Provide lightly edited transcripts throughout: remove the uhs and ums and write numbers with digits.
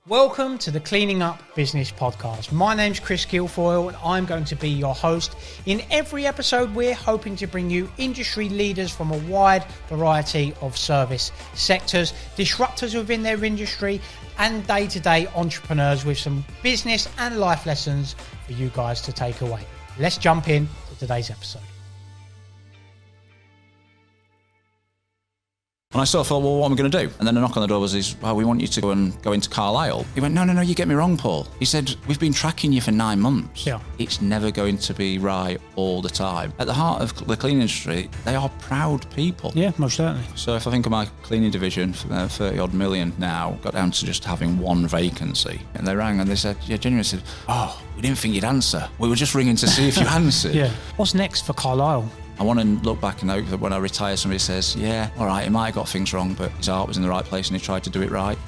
Welcome to the Cleaning Up Business Podcast. My name's Chris Guilfoyle and I'm going to be your host. In every episode, we're hoping to bring you industry leaders from a wide variety of service sectors, disruptors within their industry, and day-to-day entrepreneurs with some business and life lessons for you guys to take away. Let's jump in to today's episode. And I sort of thought, well, what am I going to do? And then a knock on the door was, well, we want you to go into Carlisle. He went, no, you get me wrong, Paul. He said, we've been tracking you for 9 months. Yeah. It's never going to be right all the time. At the heart of the cleaning industry, they are proud people. Yeah, most certainly. So if I think of my cleaning division, 30 odd million now, got down to just having one vacancy. And they rang and they said, genuinely said, oh, we didn't think you'd answer. We were just ringing to see if you answered. Yeah. What's next for Carlisle? I want to look back and hope that when I retire, somebody says, yeah, all right, he might have got things wrong, but his heart was in the right place and he tried to do it right.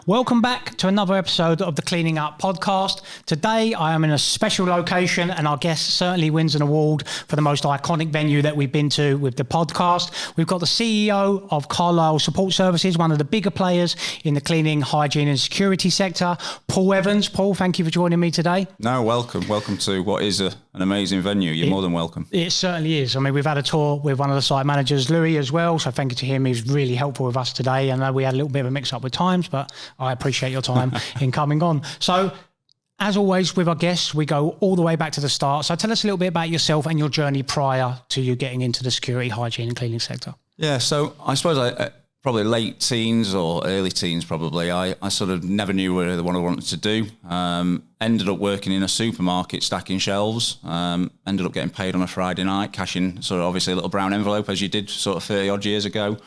Welcome back to another episode of the Cleaning Up Podcast. Today I am in a special location and our guest certainly wins an award for the most iconic venue that we've been to with the podcast. We've got the CEO of Carlisle Support Services, one of the bigger players in the cleaning, hygiene and security sector, Paul Evans. Paul, thank you for joining me today. No, welcome. Welcome to what is an amazing venue. You're more than welcome. It certainly is. I mean, we've had a tour with one of the site managers, Louis, as well. So thank you to him. He was really helpful with us today. I know we had a little bit of a mix up with times, but I appreciate your time in coming on. So as always with our guests, we go all the way back to the start. So tell us a little bit about yourself and your journey prior to you getting into the security, hygiene and cleaning sector. Yeah, so I suppose I probably late teens or early teens probably, I sort of never knew what I wanted to do. Ended up working in a supermarket stacking shelves. Ended up getting paid on a Friday night, cashing sort of obviously a little brown envelope as you did sort of 30 odd years ago.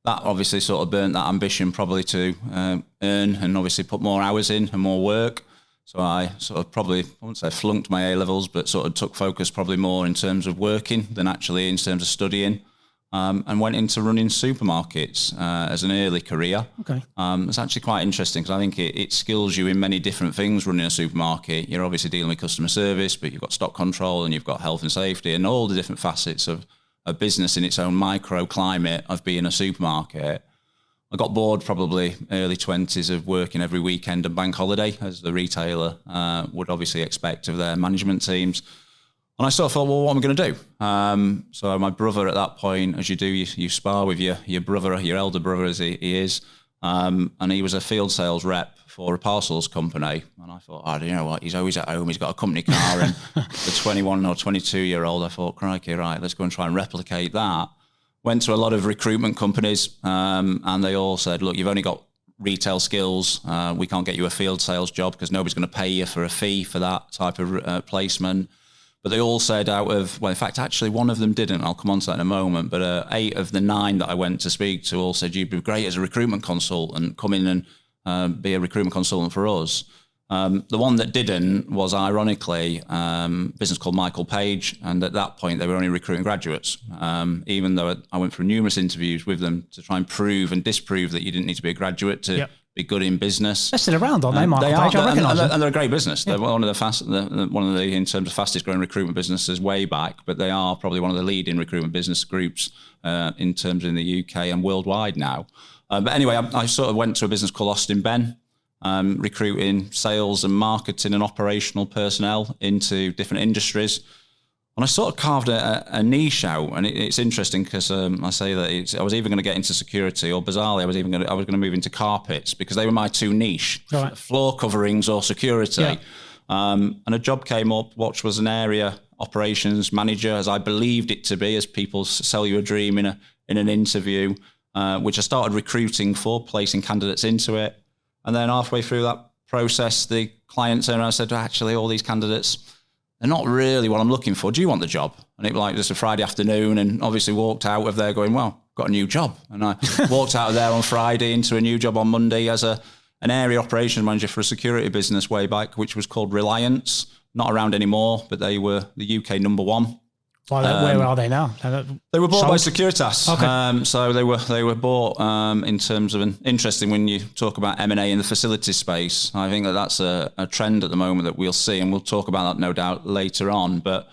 That obviously sort of burnt that ambition probably to earn and obviously put more hours in and more work. So I sort of probably, I wouldn't say flunked my A-levels, but sort of took focus probably more in terms of working than actually in terms of studying. And went into running supermarkets as an early career. Okay. It's actually quite interesting because I think it skills you in many different things running a supermarket. You're obviously dealing with customer service, but you've got stock control and you've got health and safety and all the different facets of a business in its own microclimate of being a supermarket. I got bored probably early 20s of working every weekend and bank holiday, as the retailer would obviously expect of their management teams. And I sort of thought, well, what am I going to do? So my brother at that point, as you do, you spar with your brother, your elder brother as he is, and he was a field sales rep for a parcels company. And I thought, oh, you know what, he's always at home, he's got a company car, and the 21 or 22-year-old, I thought, crikey, right, let's go and try and replicate that. Went to a lot of recruitment companies, and they all said, look, you've only got retail skills. We can't get you a field sales job because nobody's going to pay you for a fee for that type of placement. But they all said in fact, actually, one of them didn't. I'll come on to that in a moment. But 8 of the 9 that I went to speak to all said, you'd be great as a recruitment consultant, come in and be a recruitment consultant for us. The one that didn't was, ironically, a business called Michael Page. And at that point, they were only recruiting graduates, even though I went through numerous interviews with them to try and prove and disprove that you didn't need to be a graduate to be good in business. They're still around, aren't they, Michael Page? I recognise them. And they're a great business. They're one of the in terms of fastest growing recruitment businesses way back, but they are probably one of the leading recruitment business groups in terms in the UK and worldwide now. But anyway, I sort of went to a business called Austin Ben, recruiting sales and marketing and operational personnel into different industries. And I sort of carved a niche out, and it's interesting because I say that I was either going to get into security, or bizarrely, I was going to move into carpets because they were my two niche, right. Floor coverings or security. Yeah. And a job came up, which was an area operations manager, as I believed it to be, as people sell you a dream in an interview, which I started recruiting for, placing candidates into it, and then halfway through that process, the client turned around and said, actually, all these candidates, they're not really what I'm looking for. Do you want the job? And it was like just a Friday afternoon, and obviously walked out of there going, well, got a new job. And I walked out of there on Friday into a new job on Monday as an area operations manager for a security business way back, which was called Reliance. Not around anymore, but they were the UK number one. Where are they now? They were bought by Securitas. Okay. So they were bought in terms of interesting when you talk about M&A in the facility space. I think that's a trend at the moment that we'll see, and we'll talk about that no doubt later on. But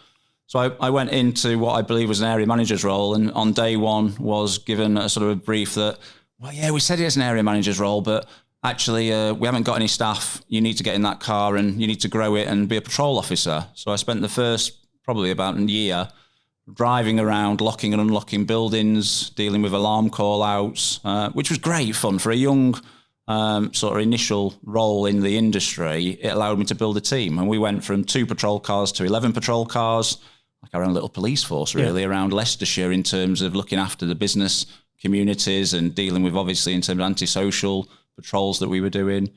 So I went into what I believe was an area manager's role, and on day one was given a sort of a brief that, well, yeah, we said it's an area manager's role, but actually we haven't got any staff. You need to get in that car and you need to grow it and be a patrol officer. So I spent the first probably about a year driving around, locking and unlocking buildings, dealing with alarm call-outs, which was great fun for a young sort of initial role in the industry. It allowed me to build a team, and we went from 2 patrol cars to 11 patrol cars, like our own little police force really, around Leicestershire in terms of looking after the business communities and dealing with, obviously, in terms of antisocial patrols that we were doing.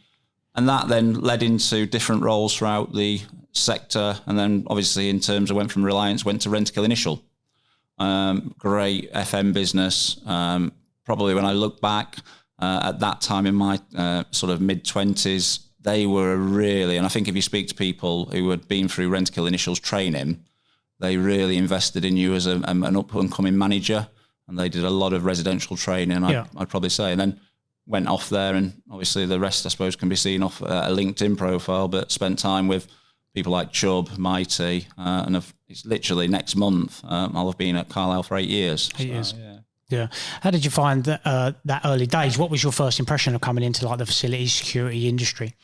And that then led into different roles throughout the sector. And then obviously in terms of went from Reliance, went to Rentokil Initial. Great FM business. Probably when I look back at that time in my sort of mid-20s, they were really, and I think if you speak to people who had been through Rentokil Initial's training, they really invested in you as an up-and-coming manager. And they did a lot of residential training, I'd probably say. And then went off there, and obviously the rest, I suppose, can be seen off a LinkedIn profile, but spent time with people like Chubb, Mighty, and it's literally next month, I'll have been at Carlisle for 8 years. 8 years. Yeah. How did you find that early days? What was your first impression of coming into like the facilities security industry?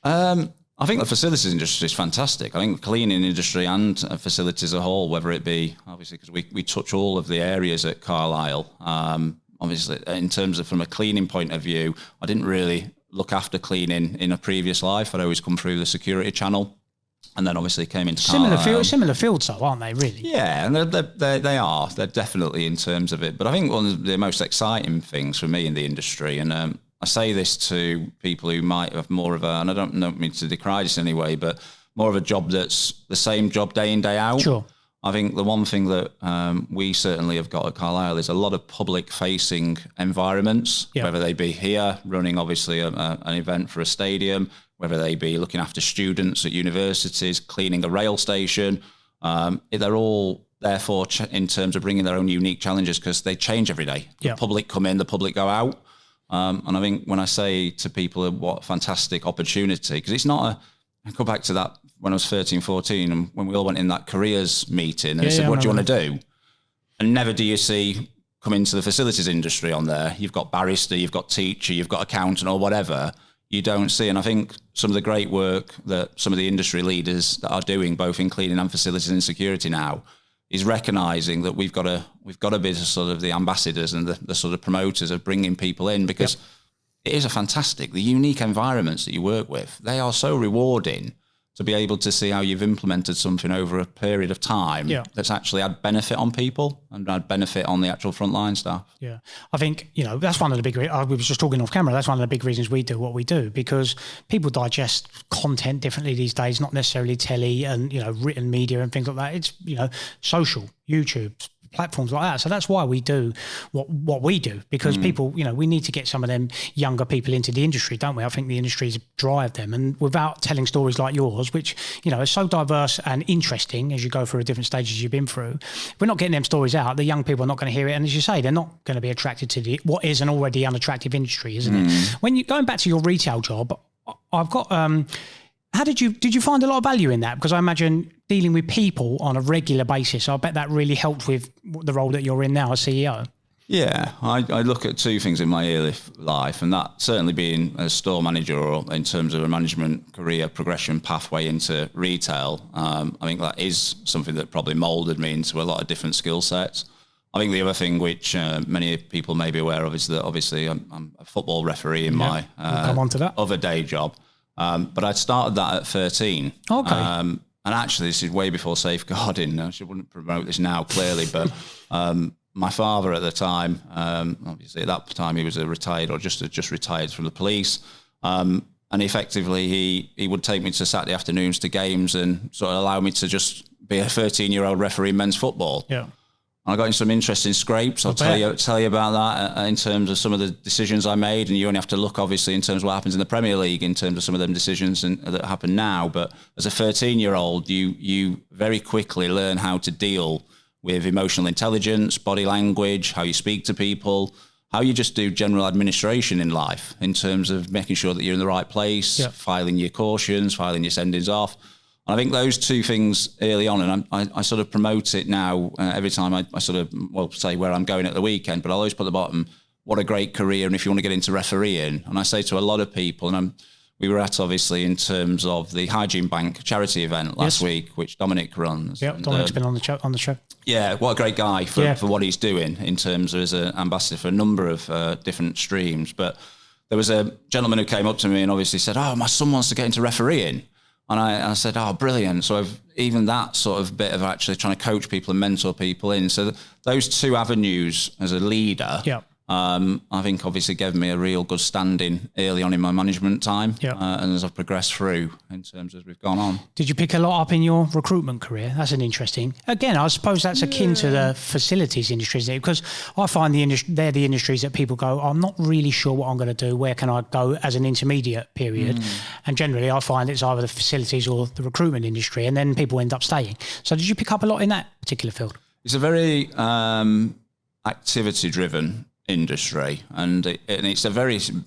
I think the facilities industry is fantastic. I think the cleaning industry and facilities as a whole, whether it be, obviously, because we touch all of the areas at Carlisle. Obviously, in terms of from a cleaning point of view, I didn't really look after cleaning in a previous life. I'd always come through the security channel, and then obviously came into similar fields, though, aren't they? Really? Yeah, and they are. They're definitely in terms of it. But I think one of the most exciting things for me in the industry, and I say this to people who might have more of a, and I don't mean to decry this in any way, but more of a job that's the same job day in, day out. Sure. I think the one thing that we certainly have got at Carlisle is a lot of public-facing environments, whether they be here, running obviously an event for a stadium, whether they be looking after students at universities, cleaning a rail station. They're all, therefore, in terms of bringing their own unique challenges, because they change every day. The public come in, the public go out. And I think when I say to people what a fantastic opportunity, because it's not I go back to that when I was 13, 14, and when we all went in that careers meeting, and they said, what do you want to do? And never do you see come into the facilities industry on there. You've got barrister, you've got teacher, you've got accountant or whatever. You don't see. And I think some of the great work that some of the industry leaders that are doing, both in cleaning and facilities and security now, is recognising that we've got to be sort of the ambassadors and the sort of promoters of bringing people in, because it is the unique environments that you work with. They are so rewarding to be able to see how you've implemented something over a period of time that's actually had benefit on people and had benefit on the actual frontline staff. Yeah, I think, that's one of the big, we was just talking off camera, that's one of the big reasons we do what we do, because people digest content differently these days, not necessarily telly and, written media and things like that. It's, social, YouTube, platforms like that. So that's why we do what we do, because people, we need to get some of them younger people into the industry, don't we? I think the industries drive them, and without telling stories like yours, which, are so diverse and interesting as you go through the different stages you've been through, if we're not getting them stories out, the young people are not going to hear it. And as you say, they're not going to be attracted to what is an already unattractive industry, isn't it? When you going back to your retail job, I've got, how did you find a lot of value in that? Because I imagine dealing with people on a regular basis, I bet that really helped with the role that you're in now as CEO. Yeah, I look at two things in my early life, and that certainly being a store manager or in terms of a management career progression pathway into retail. I think that is something that probably moulded me into a lot of different skill sets. I think the other thing which many people may be aware of is that obviously I'm a football referee in my we'll come on to that. Other day job. But I'd started that at 13. Okay. And actually, this is way before safeguarding. I wouldn't promote this now, clearly, but my father at the time, obviously at that time he was a retired or just retired from the police. And effectively, he would take me to Saturday afternoons to games and sort of allow me to just be a 13-year-old referee in men's football. Yeah. I got in some interesting scrapes. I'll tell you about that in terms of some of the decisions I made. And you only have to look, obviously, in terms of what happens in the Premier League, in terms of some of them decisions that happen now. But as a 13-year-old, you very quickly learn how to deal with emotional intelligence, body language, how you speak to people, how you just do general administration in life in terms of making sure that you're in the right place, filing your cautions, filing your sendings off. And I think those two things early on, and I sort of promote it now every time I sort of, say where I'm going at the weekend, but I always put at the bottom, what a great career, and if you want to get into refereeing. And I say to a lot of people, and we were at, obviously, in terms of the Hygiene Bank charity event last week, which Dominic runs. Yeah, Dominic's been on the show. Yeah, what a great guy for what he's doing in terms of as an ambassador for a number of different streams. But there was a gentleman who came up to me and obviously said, my son wants to get into refereeing. And I said, brilliant. So even that sort of bit of actually trying to coach people and mentor people in. So those two avenues as a leader, I think obviously gave me a real good standing early on in my management time. And as I've progressed through in terms as we've gone on. Did you pick a lot up in your recruitment career? That's an interesting. Again, I suppose that's akin to the facilities industry, isn't it? Because I find they're the industries that people go, I'm not really sure what I'm going to do. Where can I go as an intermediate period? And generally, I find it's either the facilities or the recruitment industry, and then people end up staying. So did you pick up a lot in that particular field? It's a very activity-driven industry, and it's a very, in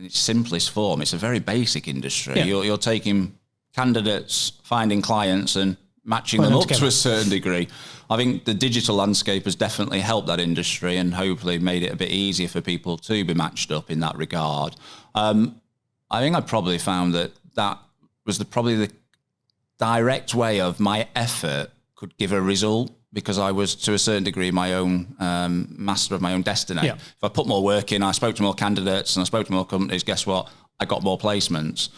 its simplest form, it's a very basic industry. You're taking candidates, finding clients and matching them up together to a certain degree. I think the digital landscape has definitely helped that industry and hopefully made it a bit easier for people to be matched up in that regard. I think I probably found that was probably the direct way of my effort could give a result, because I was, to a certain degree, my own master of my own destiny. If I put more work in, I spoke to more candidates and I spoke to more companies, guess what? I got more placements.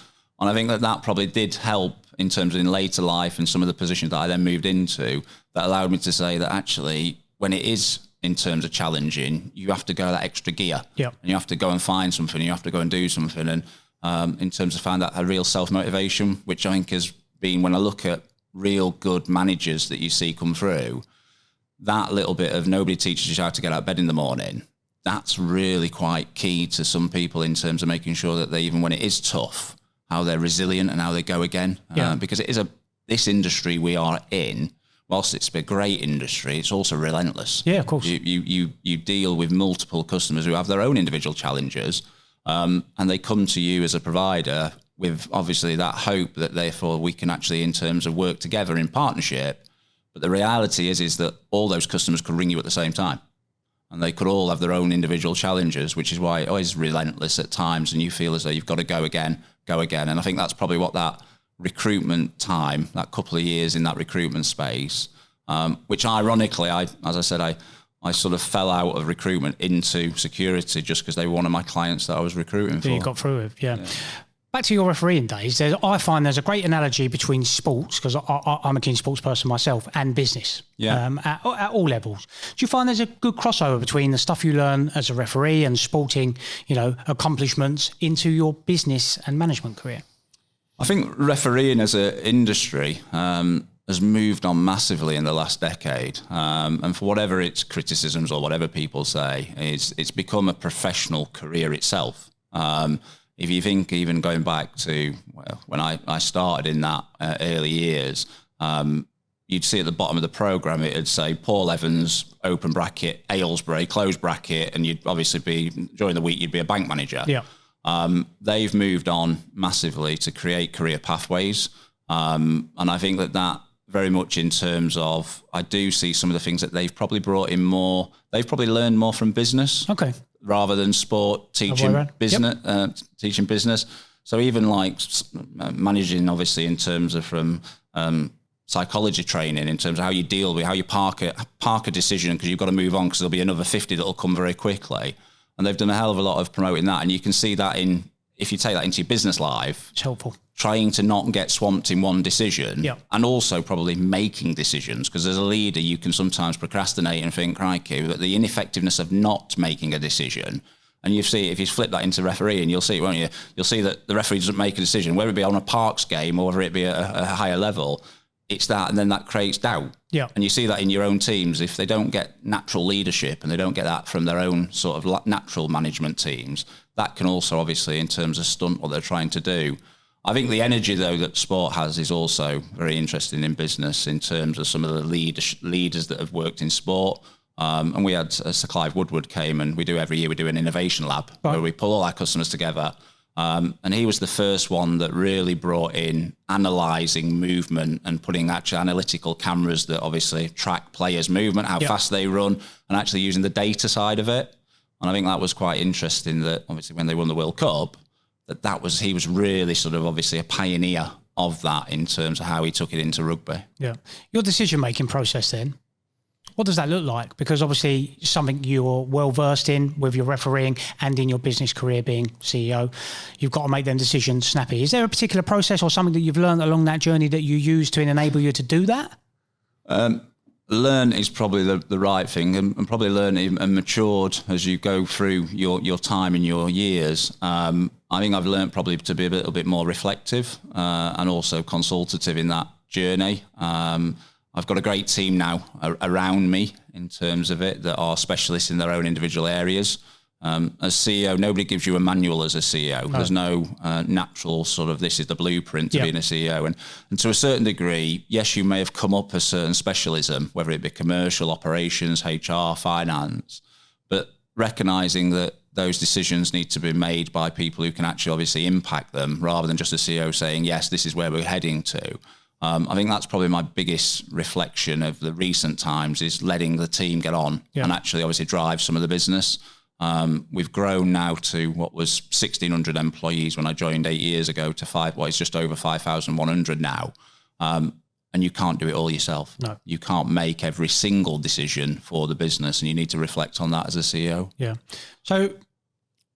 And I think that probably did help in terms of in later life and some of the positions that I then moved into that allowed me to say that actually, when it is in terms of challenging, you have to go that extra gear. And you have to go and find something, you have to go and do something. And in terms of find that a real self-motivation, which I think has been, when I look at real good managers that you see come through, that little bit of nobody teaches you how to get out of bed in the morning, that's really quite key to some people in terms of making sure that they, even when it is tough, how they're resilient and how they go again. Because it is this industry we are in, whilst it's a great industry, it's also relentless. Yeah, of course. You deal with multiple customers who have their own individual challenges, and they come to you as a provider with obviously that hope that therefore we can actually, in terms of work together in partnership. But the reality is that all those customers could ring you at the same time, and they could all have their own individual challenges, which is why it is relentless at times, and you feel as though you've got to go again. And I think that's probably what that recruitment time, that couple of years in that recruitment space, which ironically, as I said, I sort of fell out of recruitment into security just because they were one of my clients that I was recruiting for. You got through it, yeah. Back to your refereeing days, I find there's a great analogy between sports, because I'm a keen sports person myself, and business at all levels. Do you find there's a good crossover between the stuff you learn as a referee and sporting, accomplishments into your business and management career? I think refereeing as an industry has moved on massively in the last decade. And for whatever its criticisms or whatever people say, it's become a professional career itself. If you think even going back to when I started in that early years, you'd see at the bottom of the programme, it'd say Paul Evans, open bracket, Aylesbury, close bracket, and you'd obviously be, during the week, you'd be a bank manager. They've moved on massively to create career pathways. And I think that very much in terms of, I do see some of the things that they've probably brought in more, they've probably learned more from business. Rather than sport, teaching business, teaching business. So even like managing, obviously, in terms of from psychology training, in terms of how you deal with, how you park a decision, because you've got to move on because there'll be another 50 that'll come very quickly. And they've done a hell of a lot of promoting that. And you can see that if you take that into your business life, it's helpful. Trying to not get swamped in one decision, and also probably making decisions, because as a leader you can sometimes procrastinate and think, crikey, but the ineffectiveness of not making a decision. And you see, if you flip that into refereeing, you'll see, won't you? You'll see that the referee doesn't make a decision, whether it be on a Parks game or whether it be a higher level. It's that, and then that creates doubt. And you see that in your own teams. If they don't get natural leadership and they don't get that from their own sort of natural management teams, that can also obviously, in terms of stunt what they're trying to do. I think the energy, though, that sport has is also very interesting in business in terms of some of the leaders that have worked in sport. And we had Sir Clive Woodward came, and we do every year, we do an innovation lab where we pull all our customers together And he was the first one that really brought in analysing movement and putting actually analytical cameras that obviously track players' movement, how fast they run, and actually using the data side of it. And I think that was quite interesting that obviously when they won the World Cup, he was really sort of obviously a pioneer of that in terms of how he took it into rugby. Yeah. Your decision-making process then, what does that look like? Because obviously something you're well-versed in with your refereeing and in your business career being CEO, you've got to make them decisions snappy. Is there a particular process or something that you've learned along that journey that you use to enable you to do that? Learn is probably the right thing, and probably learn and matured as you go through your time and your years. I think I've learned probably to be a little bit more reflective and also consultative in that journey. I've got a great team now around me in terms of it that are specialists in their own individual areas. As CEO, nobody gives you a manual as a CEO. No. There's no natural sort of, this is the blueprint to being a CEO. And to a certain degree, yes, you may have come up a certain specialism, whether it be commercial, operations, HR, finance, but recognising that those decisions need to be made by people who can actually obviously impact them rather than just a CEO saying, yes, this is where we're heading to. I think that's probably my biggest reflection of the recent times is letting the team get on and actually obviously drive some of the business. We've grown now to what was 1,600 employees when I joined 8 years ago to it's just over 5,100 now. And you can't do it all yourself. No. You can't make every single decision for the business, and you need to reflect on that as a CEO. Yeah. So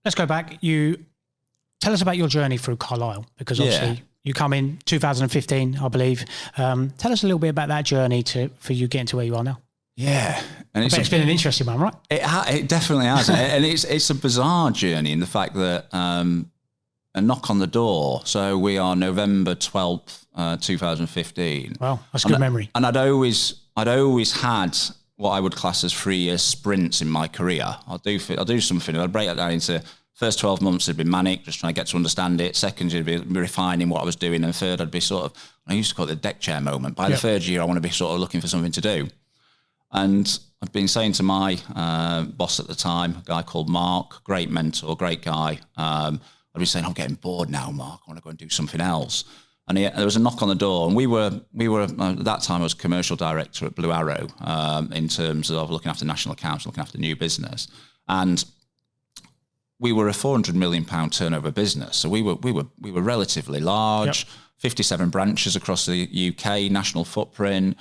let's go back. Tell us about your journey through Carlisle, because obviously you come in 2015, I believe. Tell us a little bit about that journey for you getting to where you are now. Yeah. And it's been an interesting one, right? It definitely has. And it's a bizarre journey in the fact that a knock on the door. So we are November 12th, 2015. Wow, that's a good memory. And I'd always had what I would class as 3-year sprints in my career. I'll do something. I'd break that down into first 12 months it'd be manic, just trying to get to understand it. Second year it'd be refining what I was doing. And third, I'd be sort of, I used to call it the deck chair moment. By the third year, I want to be sort of looking for something to do. And I've been saying to my boss at the time, a guy called Mark, great mentor, great guy. I'd be saying, I'm getting bored now, Mark. I want to go and do something else. And there was a knock on the door, and we were at that time I was commercial director at Blue Arrow in terms of looking after national accounts, looking after new business, and we were a £400 million turnover business, so we were relatively large, 57 branches across the UK, national footprint.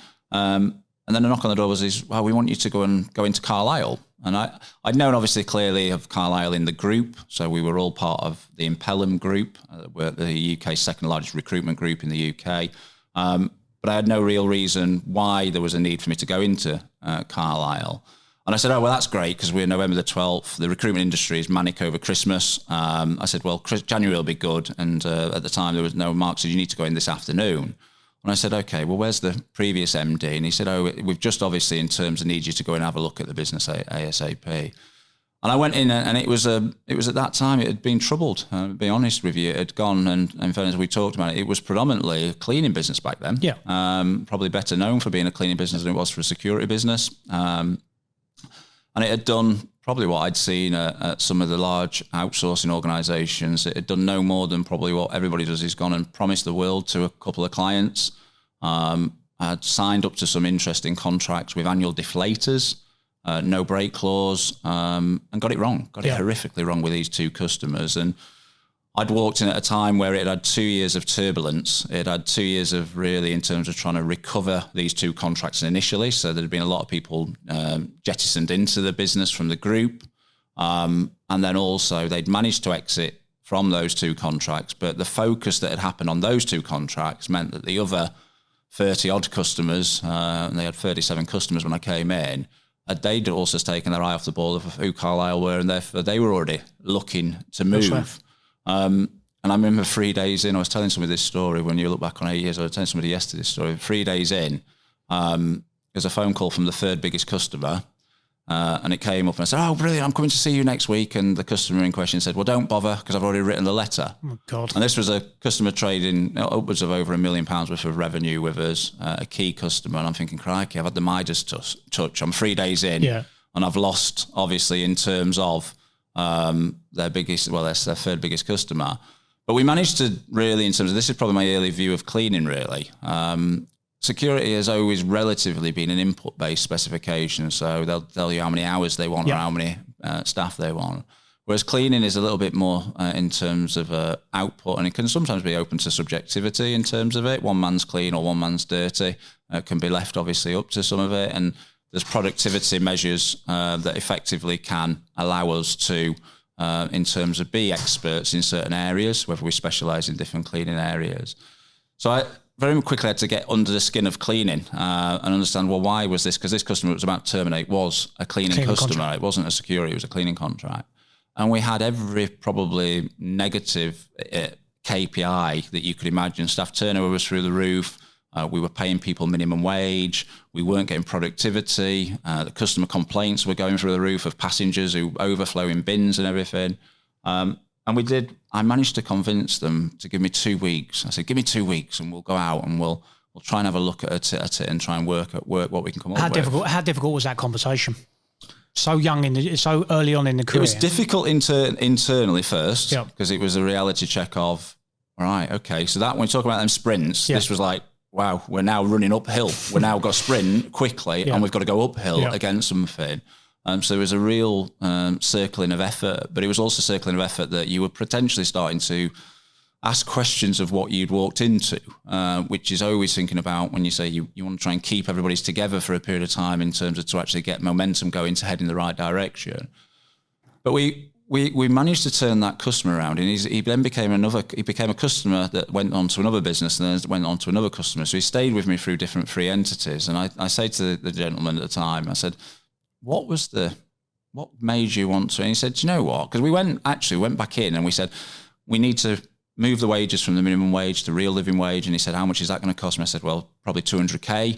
And then a knock on the door was, well, we want you to go into Carlisle. And I'd known obviously clearly of Carlisle in the group. So we were all part of the Impellum group. We're the UK's second largest recruitment group in the UK. But I had no real reason why there was a need for me to go into Carlisle. And I said, oh, well, that's great because we're November the 12th. The recruitment industry is manic over Christmas. I said, well, January will be good. And at the time there was no Mark said, you need to go in this afternoon. And I said, okay, well, where's the previous MD? And he said, oh, we've just obviously in terms of need you to go and have a look at the business ASAP. And I went in and it was at that time, it had been troubled. To be honest with you, it had gone, and in fairness, we talked about it was predominantly a cleaning business back then. Yeah. Probably better known for being a cleaning business than it was for a security business. And it had done probably what I'd seen at some of the large outsourcing organisations. It had done no more than probably what everybody does is gone and promised the world to a couple of clients. I'd signed up to some interesting contracts with annual deflators, no break clause, and got it wrong. Got it horrifically wrong with these two customers. And I'd walked in at a time where it had 2 years of turbulence. It had 2 years of really in terms of trying to recover these two contracts initially. So there had been a lot of people jettisoned into the business from the group. And then also they'd managed to exit from those two contracts. But the focus that had happened on those two contracts meant that the other 30 odd customers, and they had 37 customers when I came in, they'd also taken their eye off the ball of who Carlisle were, and therefore they were already looking to move. And I remember 3 days in, I was telling somebody this story when you look back on 8 years, I was telling somebody yesterday this story. 3 days in, there's a phone call from the third biggest customer, and it came up and I said, oh, brilliant, I'm coming to see you next week. And the customer in question said, well, don't bother because I've already written the letter. Oh, God. And this was a customer trading upwards of over £1 million worth of revenue with us, a key customer. And I'm thinking, crikey, I've had the Midas touch. I'm 3 days in and I've lost, obviously, in terms of their biggest, well, that's their third biggest customer. But we managed to really, in terms of, this is probably my early view of cleaning really. Security has always relatively been an input-based specification. So they'll tell you how many hours they want or how many staff they want. Whereas cleaning is a little bit more in terms of output, and it can sometimes be open to subjectivity in terms of it. One man's clean or one man's dirty. Can be left obviously up to some of it. And there's productivity measures that effectively can allow us to, in terms of be experts in certain areas, whether we specialise in different cleaning areas. So I very quickly had to get under the skin of cleaning and understand, well, why was this? Because this customer that was about to terminate was a cleaning customer. Contract. It wasn't a security, it was a cleaning contract. And we had every probably negative KPI that you could imagine. Staff turnover was through the roof. We were paying people minimum wage. We weren't getting productivity. The customer complaints were going through the roof of passengers who overflow in bins and everything. And I managed to convince them to give me 2 weeks. I said, give me 2 weeks and we'll go out and we'll try and have a look at it and try and work what we can come up with. How difficult was that conversation? So so early on in the career. It was difficult internally first because it was a reality check of, all right, okay. So that when we talk about them sprints, this was like, wow, we're now running uphill. We're now got to sprint quickly and we've got to go uphill against something. So there was a real circling of effort, but it was also circling of effort that you were potentially starting to ask questions of what you'd walked into, which is always thinking about when you say you want to try and keep everybody's together for a period of time in terms of to actually get momentum going to head in the right direction. But we managed to turn that customer around, and he then became a customer that went on to another business and then went on to another customer. So he stayed with me through different three entities. And I say to the gentleman at the time, I said, what made you want to? And he said, do you know what? Because we went back in and we said, we need to move the wages from the minimum wage to real living wage. And he said, how much is that going to cost me? I said, well, probably 200K.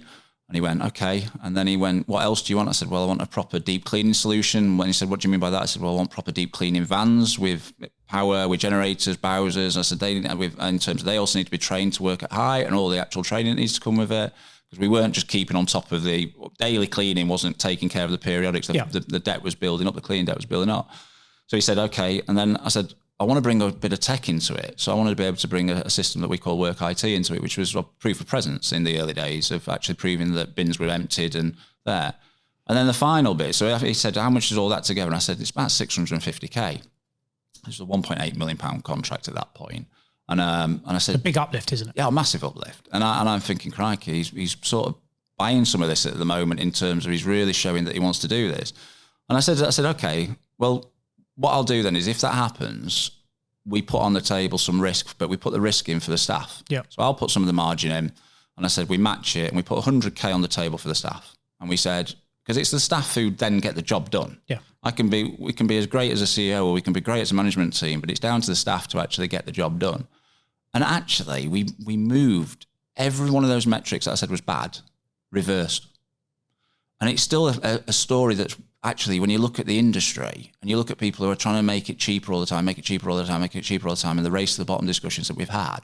And he went, okay. And then he went, what else do you want? I said, well, I want a proper deep cleaning solution. When he said, what do you mean by that? I said, well, I want proper deep cleaning vans with power, with generators, Bowsers. I said, in terms of they also need to be trained to work at height and all the actual training that needs to come with it. Because we weren't just keeping on top of the daily cleaning, wasn't taking care of the periodics. The debt was building up, the cleaning debt was building up. So he said, okay. And then I said, I want to bring a bit of tech into it. So I wanted to be able to bring a system that we call Work IT into it, which was a proof of presence in the early days of actually proving that bins were emptied and there. And then the final bit, so he said, how much is all that together? And I said, it's about 650K. It was a £1.8 million contract at that point. And I said, a big uplift, isn't it? Yeah, a massive uplift. And I'm thinking, crikey, he's sort of buying some of this at the moment in terms of he's really showing that he wants to do this. And I said, okay, well, what I'll do then is if that happens, we put on the table some risk, but we put the risk in for the staff. Yeah. So I'll put some of the margin in, and I said we match it, and we put 100K on the table for the staff. And we said, because it's the staff who then get the job done. Yeah. We can be as great as a CEO or we can be great as a management team, but it's down to the staff to actually get the job done. And actually, we moved every one of those metrics that I said was bad, reversed. And it's still a story that's actually, when you look at the industry and you look at people who are trying to make it cheaper all the time, make it cheaper all the time, make it cheaper all the time, and the race to the bottom discussions that we've had,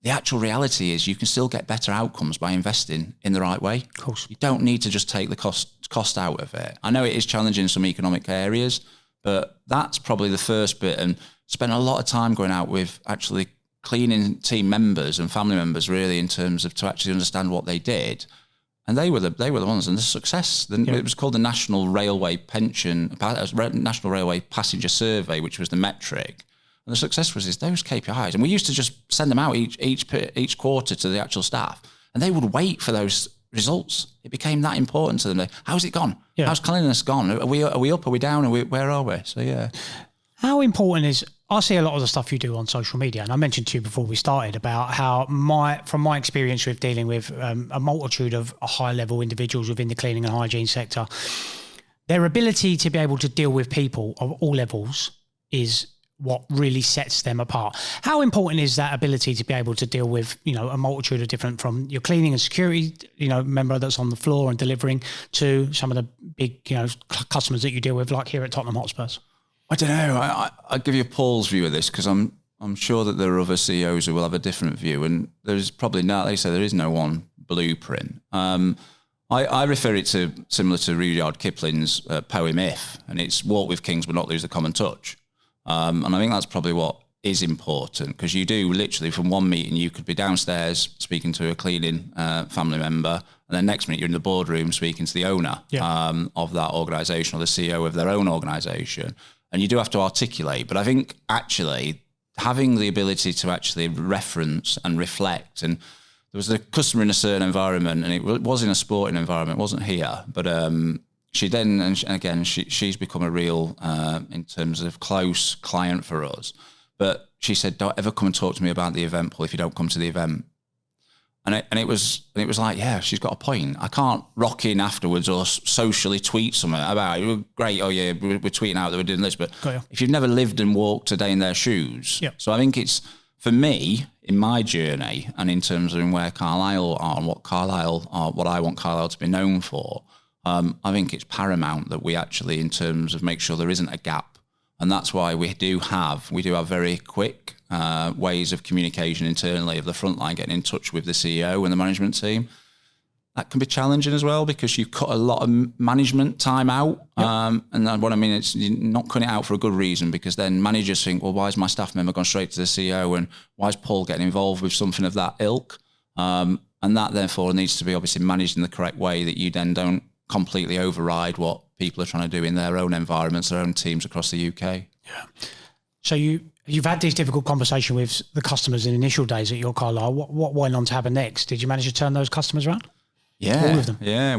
the actual reality is you can still get better outcomes by investing in the right way. Of course. You don't need to just take the cost out of it. I know it is challenging in some economic areas, but that's probably the first bit, and spent a lot of time going out with actually cleaning team members and family members really in terms of to actually understand what they did. And they were the ones, and the success. It was called the National Railway National Railway Passenger Survey, which was the metric. And the success was those KPIs. And we used to just send them out each quarter to the actual staff, and they would wait for those results. It became that important to them. How's it gone? Yeah. How's cleanliness gone? Are we up? Are we down? Where are we? So yeah. How important is? I see a lot of the stuff you do on social media, and I mentioned to you before we started about how from my experience with dealing with a multitude of high-level individuals within the cleaning and hygiene sector, their ability to be able to deal with people of all levels is what really sets them apart. How important is that ability to be able to deal with, a multitude of different, from your cleaning and security, member that's on the floor and delivering, to some of the big, customers that you deal with, like here at Tottenham Hotspurs? I don't know. I'll give you Paul's view of this, because I'm sure that there are other CEOs who will have a different view, and there's probably not. They say there is no one blueprint. I refer it to similar to Rudyard Kipling's poem If, and it's walk with kings but not lose the common touch. And I think that's probably what is important, because you do literally from one meeting, you could be downstairs speaking to a cleaning family member, and then next minute you're in the boardroom speaking to the owner of that organisation or the CEO of their own organisation. And you do have to articulate. But I think actually having the ability to actually reference and reflect, and there was a customer in a certain environment, and it was in a sporting environment, it wasn't here, but she then, and again, she's become a real, in terms of close client for us. But she said, don't ever come and talk to me about the event, Paul, if you don't come to the event. And it was like, yeah, she's got a point. I can't rock in afterwards or socially tweet something about it. Great, oh yeah, we're tweeting out that we're doing this. But if you've never lived and walked a day in their shoes. So I think it's, for me, in my journey and in terms of where Carlisle are and what I want Carlisle to be known for, I think it's paramount that we actually, in terms of make sure there isn't a gap. And that's why we do have very quick ways of communication internally of the front line, getting in touch with the CEO and the management team. That can be challenging as well, because you cut a lot of management time out. And what I mean, it's you're not cutting it out for a good reason, because then managers think, well, why is my staff member gone straight to the CEO, and why is Paul getting involved with something of that ilk? And that therefore needs to be obviously managed in the correct way, that you then don't completely override what people are trying to do in their own environments, their own teams across the UK. Yeah. So you've had these difficult conversations with the customers in initial days at your Carlisle. What went on to happen next? Did you manage to turn those customers around? Yeah, all of them. Yeah,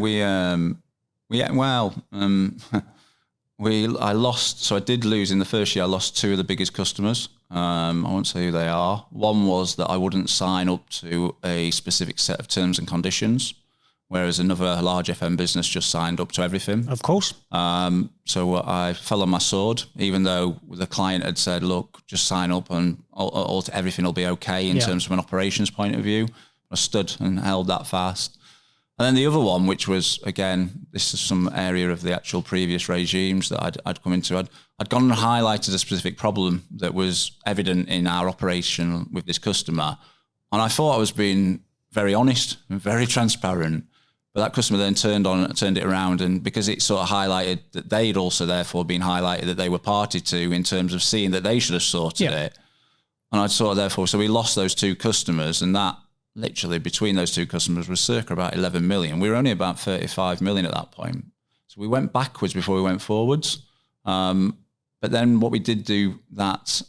I lost. So I did lose in the first year. I lost two of the biggest customers. I won't say who they are. One was that I wouldn't sign up to a specific set of terms and conditions, whereas another large FM business just signed up to everything. Of course. So I fell on my sword, even though the client had said, look, just sign up and everything will be okay in terms of an operations point of view. I stood and held that fast. And then the other one, which was, again, this is some area of the actual previous regimes that I'd come into. I'd gone and highlighted a specific problem that was evident in our operation with this customer. And I thought I was being very honest and very transparent. But that customer then turned it around, and because it sort of highlighted that they'd also therefore been highlighted that they were party to in terms of seeing that they should have sorted it. And I'd sort of therefore, so we lost those two customers, and that literally between those two customers was circa about 11 million. We were only about 35 million at that point. So we went backwards before we went forwards. But then what we did do that,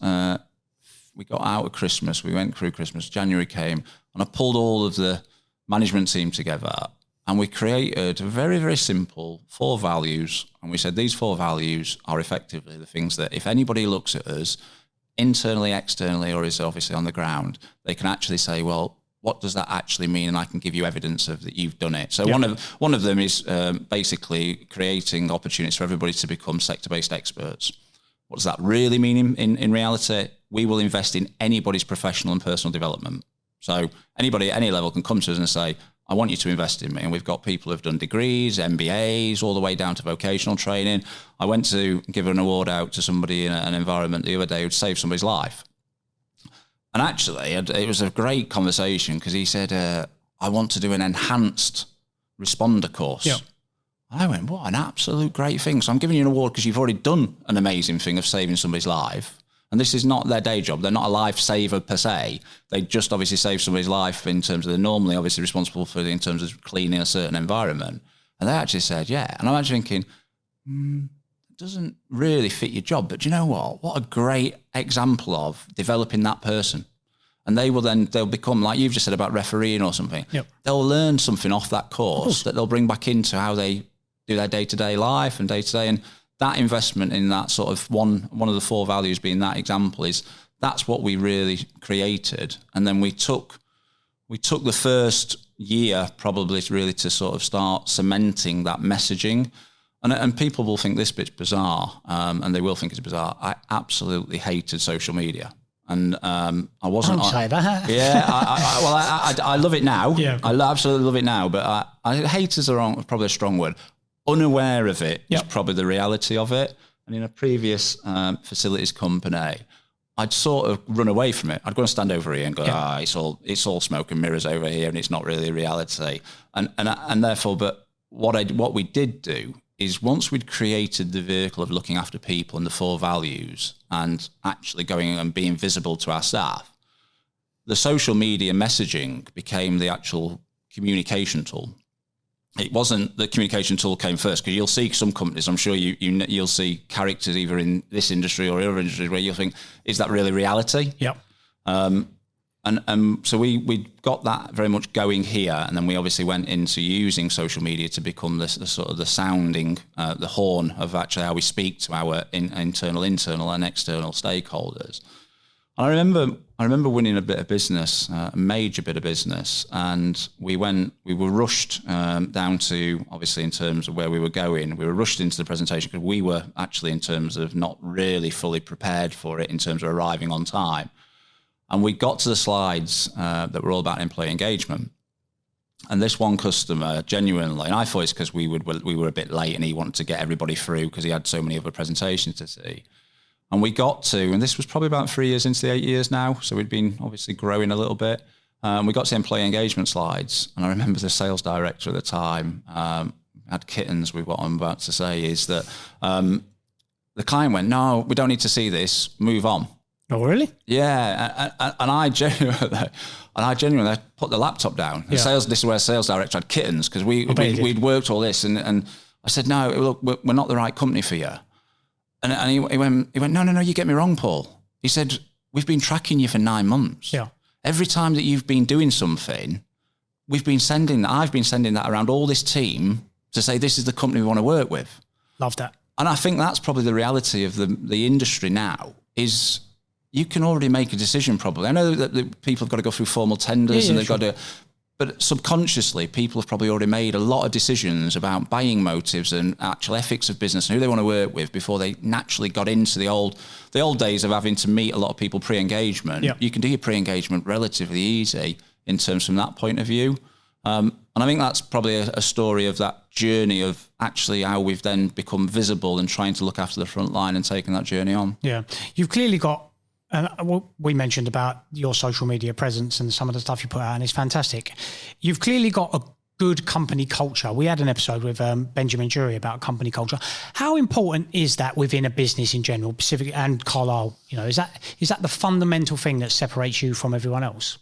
we got out of Christmas, we went through Christmas, January came, and I pulled all of the management team together. And we created very, very simple 4 values. And we said these 4 values are effectively the things that if anybody looks at us internally, externally, or is obviously on the ground, they can actually say, well, what does that actually mean? And I can give you evidence of that you've done it. So one of them is basically creating opportunities for everybody to become sector-based experts. What does that really mean in reality? We will invest in anybody's professional and personal development. So anybody at any level can come to us and say, I want you to invest in me. And we've got people who've done degrees, MBAs, all the way down to vocational training. I went to give an award out to somebody in an environment the other day who'd saved somebody's life. And actually, it was a great conversation, because he said, I want to do an enhanced responder course. And I went, what an absolute great thing. So I'm giving you an award because you've already done an amazing thing of saving somebody's life. And this is not their day job. They're not a lifesaver per se. They just obviously save somebody's life in terms of they're normally obviously responsible for in terms of cleaning a certain environment. And they actually said, yeah. And I'm actually thinking, it doesn't really fit your job. But do you know what? What a great example of developing that person. And they'll become, like you've just said about refereeing or something. They'll learn something off that course that they'll bring back into how they do their day-to-day life and day-to-day. And that investment in that sort of one of the 4 values being that example that's what we really created. And then we took the first year probably to sort of start cementing that messaging. And people will think this bit's bizarre, and they will think it's bizarre. I absolutely hated social media. And I wasn't. Don't say that. Yeah, I love it now. Yeah, I absolutely love it now. But hate is probably a strong word. Unaware of it is probably the reality of it. And in a previous facilities company, I'd sort of run away from it. I'd go and stand over here and go, it's all smoke and mirrors over here, and it's not really a reality. And therefore, but what we did do is once we'd created the vehicle of looking after people and the 4 values and actually going and being visible to our staff, the social media messaging became the actual communication tool. It wasn't the communication tool came first, because you'll see some companies, I'm sure you'll see characters either in this industry or other industries where you'll think, is that really reality? Yep. And so we got that very much going here, and then we obviously went into using social media to become the sort of the sounding, the horn of actually how we speak to our internal and external stakeholders. And I remember winning a bit of business, a major bit of business, and we were rushed down to, obviously in terms of where we were going, we were rushed into the presentation because we were actually in terms of not really fully prepared for it in terms of arriving on time. And we got to the slides that were all about employee engagement. And this one customer genuinely, and I thought it's because we were a bit late and he wanted to get everybody through because he had so many other presentations to see. And we got to, and this was probably about 3 years into the 8 years now, so we'd been obviously growing a little bit. We got to employee engagement slides, and I remember the sales director at the time had kittens with what I'm about to say, is that the client went, "No, we don't need to see this, move on." Oh, really? Yeah, and I genuinely put the laptop down. Yeah. This is where sales director had kittens, because we'd worked all this, and I said, "No, look, we're not the right company for you." And he went, no, you get me wrong, Paul. He said, "We've been tracking you for 9 months. Yeah. Every time that you've been doing something, I've been sending that around all this team to say, this is the company we want to work with." Love that. And I think that's probably the reality of the industry now, is you can already make a decision probably. I know that the people have got to go through formal tenders and they've got to, but subconsciously people have probably already made a lot of decisions about buying motives and actual ethics of business and who they want to work with before they naturally got into the old days of having to meet a lot of people pre-engagement. Yep. You can do your pre-engagement relatively easy in terms from that point of view. And I think that's probably a story of that journey of actually how we've then become visible and trying to look after the front line and taking that journey on. Yeah. You've clearly got, we mentioned about your social media presence and some of the stuff you put out, and it's fantastic. You've clearly got a good company culture. We had an episode with Benjamin Jury about company culture. How important is that within a business in general, Pacific and Carlisle? Is that the fundamental thing that separates you from everyone else?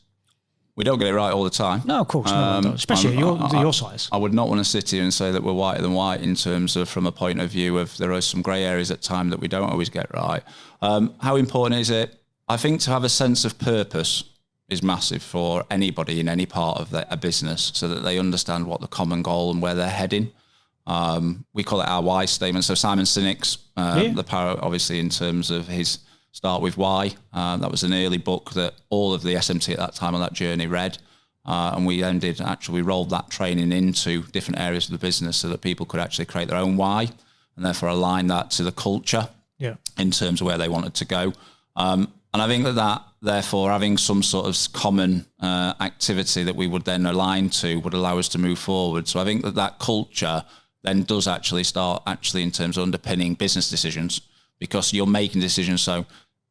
We don't get it right all the time. No, of course, no, especially your size. I would not want to sit here and say that we're whiter than white in terms of from a point of view of there are some grey areas at time that we don't always get right. How important is it? I think to have a sense of purpose is massive for anybody in any part of a business, so that they understand what the common goal and where they're heading. We call it our why statement. So Simon Sinek's, the power, obviously, in terms of his Start With Why. That was an early book that all of the SMT at that time on that journey read. And we rolled that training into different areas of the business so that people could actually create their own why and therefore align that to the culture in terms of where they wanted to go. And I think that therefore having some sort of common activity that we would then align to would allow us to move forward. So I think that culture then does actually start in terms of underpinning business decisions, because you're making decisions. So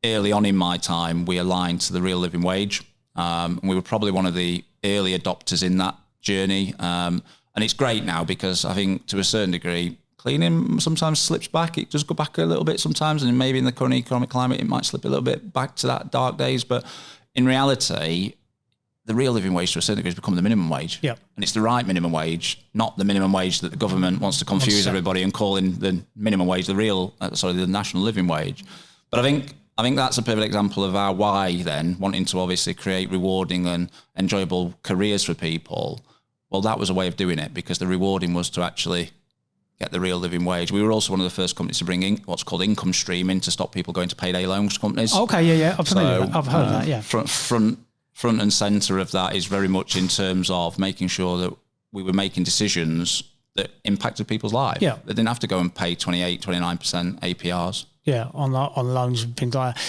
early on in my time, we aligned to the real living wage. And we were probably one of the early adopters in that journey. And it's great now because I think to a certain degree, cleaning sometimes slips back. It does go back a little bit sometimes, and maybe in the current economic climate, it might slip a little bit back to that dark days. But in reality, the real living wage to a certain degree has become the minimum wage. Yep. And it's the right minimum wage, not the minimum wage that the government wants to confuse everybody and call in the minimum wage the national living wage. But I think that's a perfect example of our why then, wanting to obviously create rewarding and enjoyable careers for people. Well, that was a way of doing it, because the rewarding was to actually get the real living wage. We were also one of the first companies to bring in what's called income streaming to stop people going to payday loans companies. Okay, yeah. I've heard of that, yeah. Front and centre of that is very much in terms of making sure that we were making decisions that impacted people's lives. Yeah. They didn't have to go and pay 28, 29% APRs. Yeah, on loans and things like that.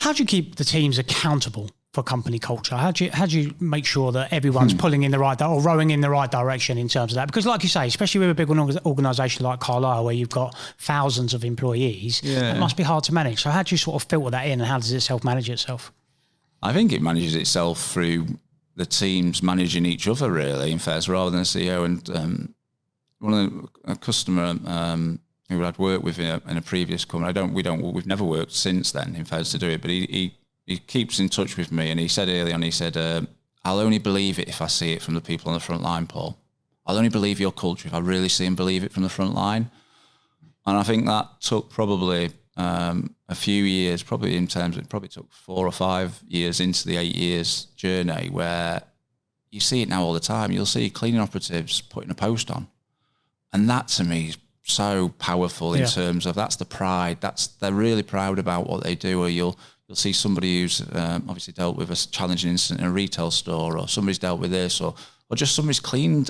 How do you keep the teams accountable for company culture? How do you make sure that everyone's pulling in the right or rowing in the right direction in terms of that? Because like you say, especially with a big organisation like Carlisle, where you've got thousands of employees, it must be hard to manage. So how do you sort of filter that in, and how does it self-manage itself? I think it manages itself through the teams managing each other, really, in fairness, rather than the CEO. And a customer who I'd worked with in a previous company. We've never worked since then, in fairness to do it, but he keeps in touch with me, and he said early on, I'll only believe it if I see it from the people on the front line, Paul. I'll only believe your culture if I really see and believe it from the front line. And I think that took probably a few years, it probably took 4 or 5 years into the 8 years journey, where you see it now all the time. You'll see cleaning operatives putting a post on. And that to me is so powerful in terms of that's the pride. They're really proud about what they do. Or you'll see somebody who's obviously dealt with a challenging incident in a retail store, or somebody's dealt with this, or just somebody's cleaned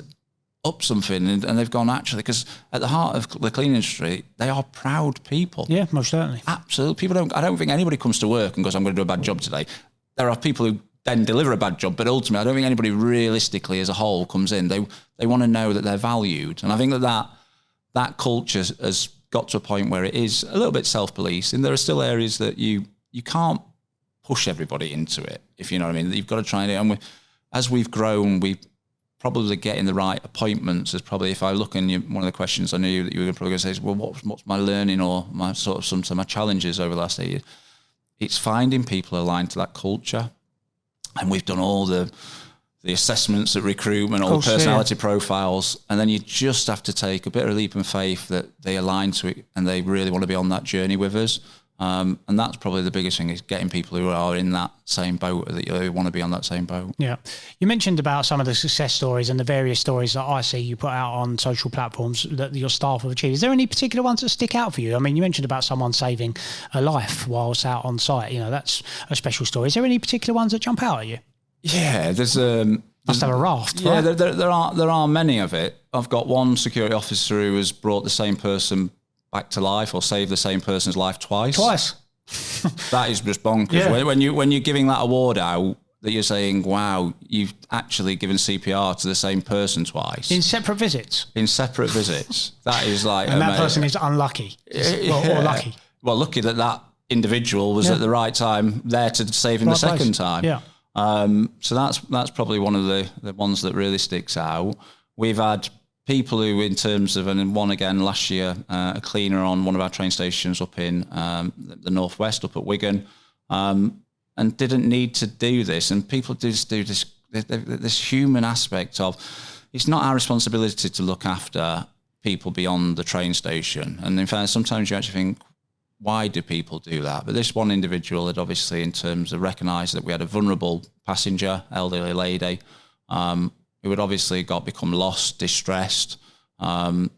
up something and they've gone, actually, because at the heart of the cleaning industry, they are proud people. Yeah, most certainly. Absolutely. I don't think anybody comes to work and goes, I'm going to do a bad job today. There are people who then deliver a bad job, but ultimately, I don't think anybody realistically as a whole comes in. They want to know that they're valued. And I think that culture has got to a point where it is a little bit self-policing. There are still areas that you can't push everybody into it, if you know what I mean. You've got to try and as we've grown, we probably getting the right appointments is probably, if I look in one of the questions I knew that you were probably going to say, well, what's my learning or my sort of some of my challenges over the last 8 years? It's finding people aligned to that culture. And we've done all the assessments at recruitment, all the personality profiles, and then you just have to take a bit of a leap of faith that they align to it and they really want to be on that journey with us. And that's probably the biggest thing, is getting people who are in that same boat, that you want to be on that same boat. Yeah. You mentioned about some of the success stories and the various stories that I see you put out on social platforms that your staff have achieved. Is there any particular ones that stick out for you? I mean, you mentioned about someone saving a life whilst out on site. You know, that's a special story. Is there any particular ones that jump out at you? Yeah, there's must have a raft, yeah, right? there are many of it. I've got one security officer who has brought the same person back to life, or saved the same person's life twice. That is just bonkers. Yeah. When you're giving that award out, that you're saying, wow, you've actually given CPR to the same person twice. In separate visits? In separate visits. That is like... And that person is unlucky. Or lucky. Well, lucky that individual was at the right time there to save him the second time. Yeah. So that's probably one of the ones that really sticks out. We've had people who, in terms of, and one again last year, a cleaner on one of our train stations up in the northwest, up at Wigan, and didn't need to do this. And people just do this human aspect of, it's not our responsibility to look after people beyond the train station. And in fact, sometimes you actually think, why do people do that? But this one individual had obviously, in terms of recognised that we had a vulnerable passenger, elderly lady, who had obviously become lost, distressed.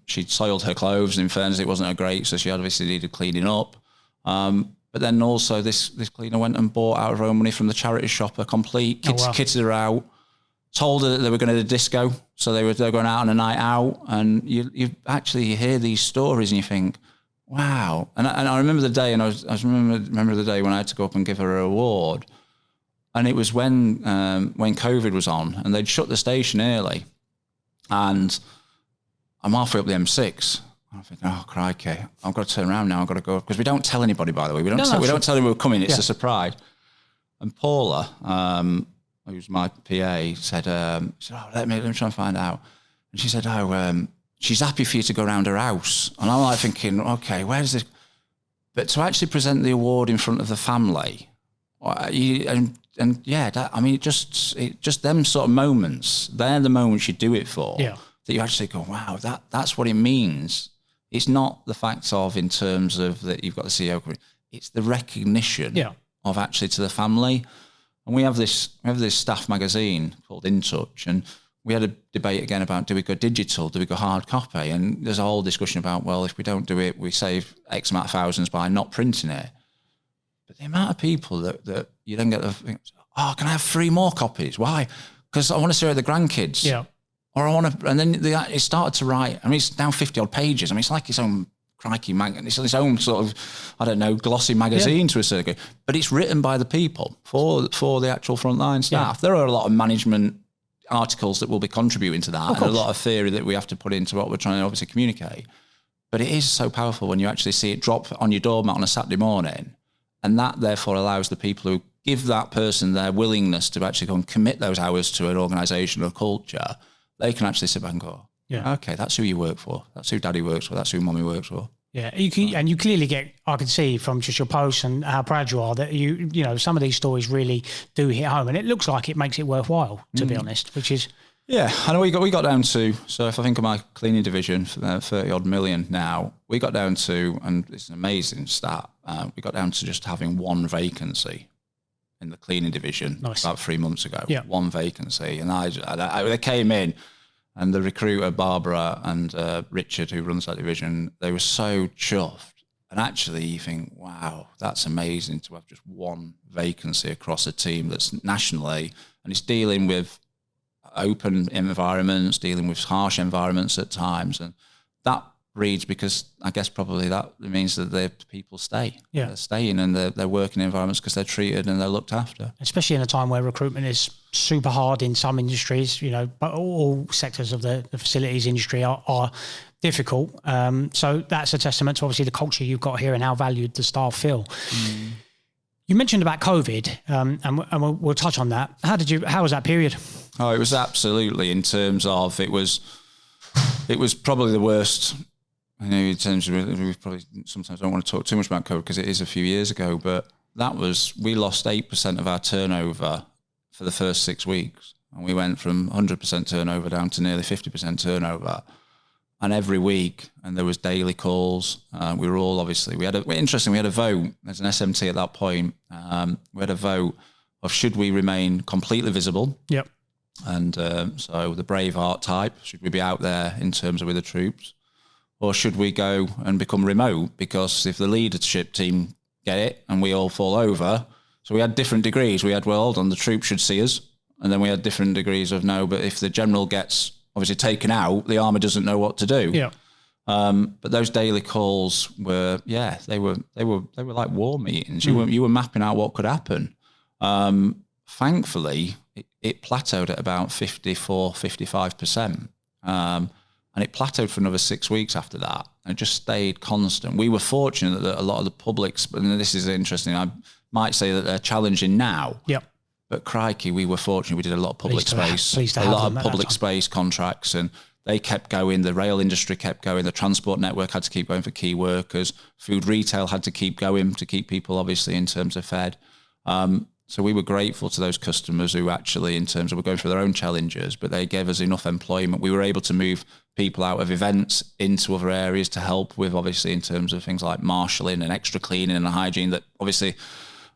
She'd soiled her clothes. In fairness, it wasn't a great, so she obviously needed cleaning up. But then also this cleaner went and bought out of her own money from the charity shop a complete, kitted her out, told her that they were going to the disco, so they were going out on a night out. And you actually hear these stories and you think, wow. And I remember the day, and I remember the day when I had to go up and give her an award. And it was when COVID was on, and they'd shut the station early, and I'm halfway up the M6. I think, oh crikey, I've got to turn around now. I've got to go, because we don't tell anybody, by the way. We don't tell them we're coming. It's a surprise. And Paula, who's my PA, said, oh, let me try and find out. And she said, she's happy for you to go around her house. And I'm like thinking, okay, where's this? But to actually present the award in front of the family, just them sort of moments, they're the moments you do it for. Yeah. That you actually go, wow, that's what it means. It's not the fact of, in terms of that you've got the CEO, it's the recognition of actually to the family. And we have this staff magazine called In Touch, and we had a debate again about, do we go digital, do we go hard copy? And there's a whole discussion about, well, if we don't do it, we save X amount of thousands by not printing it. But the amount of people that you then get the, oh, can I have 3 more copies? Why? Because I want to share with the grandkids. Yeah. Or I want to, and then it started to write. I mean, it's now 50 odd pages. I mean, it's like its own crikey magazine. It's its own sort of, I don't know, glossy magazine to a certain degree. But it's written by the people for the actual frontline staff. Yeah. There are a lot of management articles that will be contributing to that, and a lot of theory that we have to put into what we're trying to obviously communicate. But it is so powerful when you actually see it drop on your doormat on a Saturday morning, and that therefore allows the people who give that person their willingness to actually go and commit those hours to an organisation or culture, they can actually sit back and go, Yeah. Okay, that's who you work for. That's who daddy works for. That's who mommy works for. Yeah, and you clearly I can see from just your posts and how proud you are that you know, some of these stories really do hit home, and it looks like it makes it worthwhile, to be honest, which is... Yeah, I know we got down to, so if I think of my cleaning division, 30 odd million now, we got down to, and it's an amazing stat, we got down to just having one vacancy in the cleaning division about 3 months ago. Yeah. One vacancy. And they came in, and the recruiter, Barbara, and Richard, who runs that division, they were so chuffed. And actually you think, wow, that's amazing to have just one vacancy across a team that's nationally, and it's dealing with open environments, dealing with harsh environments at times. And that breeds, because I guess probably that means that the people stay. Yeah. They're staying, and they're working in environments because they're treated and they're looked after. Especially in a time where recruitment is super hard in some industries, you know, but all sectors of the facilities industry are difficult. So that's a testament to obviously the culture you've got here and how valued the staff feel. You mentioned about COVID, and we'll touch on that. How was that period? Oh, it was absolutely, in terms of, it was probably the worst. I know in terms of, we probably sometimes don't want to talk too much about COVID because it is a few years ago, but we lost 8% of our turnover for the first 6 weeks. And we went from 100% turnover down to nearly 50% turnover. And every week, and there was daily calls. We were all obviously, we had a vote as an SMT at that point. We had a vote of should we remain completely visible? Yep. And so the Braveheart type, should we be out there in terms of with the troops? Or should we go and become remote? Because if the leadership team get it and we all fall over, so we had different degrees. We had, well, hold on, the troops should see us. And then we had different degrees of no, but if the general gets obviously taken out, the army doesn't know what to do. Yeah. But those daily calls were, they were like war meetings. You were mapping out what could happen. Thankfully, it plateaued at about 55%. And it plateaued for another 6 weeks after that. And it just stayed constant. We were fortunate that a lot of the publics, and this is interesting, I might say that they're challenging now. Yep. But crikey, we were fortunate. We did a lot of public space, a lot of public space contracts, and they kept going. The rail industry kept going. The transport network had to keep going for key workers. Food retail had to keep going to keep people obviously in terms of fed. So we were grateful to those customers who actually, in terms of, were going through their own challenges, but they gave us enough employment. We were able to move people out of events into other areas to help with, obviously, in terms of things like marshalling and extra cleaning and hygiene that obviously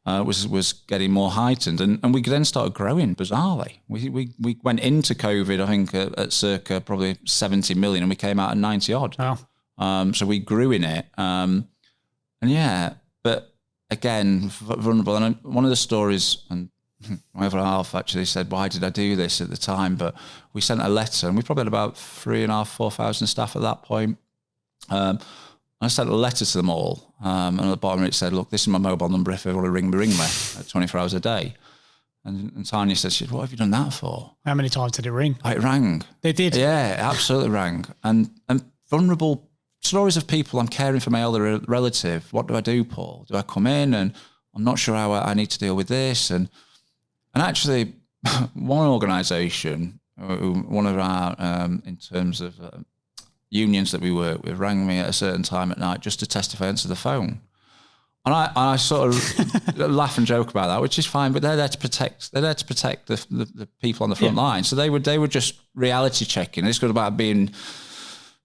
was getting more heightened. And we then started growing, bizarrely. We went into COVID, I think, at circa probably 70 million, and we came out at 90 odd. Wow. So we grew in it. But again, vulnerable. And one of the stories, and my other half actually said, why did I do this at the time? But we sent a letter, and we probably had about 3,500-4,000 staff at that point. I sent a letter to them all, and at the bottom it said, look, this is my mobile number. If you want to ring me at 24 hours a day. And Tanya says, what have you done that for? How many times did it ring? It rang. It did? Yeah, it absolutely rang. And vulnerable stories of people, I'm caring for my elder relative. What do I do, Paul? Do I come in and I'm not sure how I need to deal with this? And actually, one organisation, one of our, in terms of unions that we work with, rang me at a certain time at night just to testify answer the phone. And I sort of laugh and joke about that, which is fine, but they're there to protect the people on the front line. So they were just reality checking. It's good about being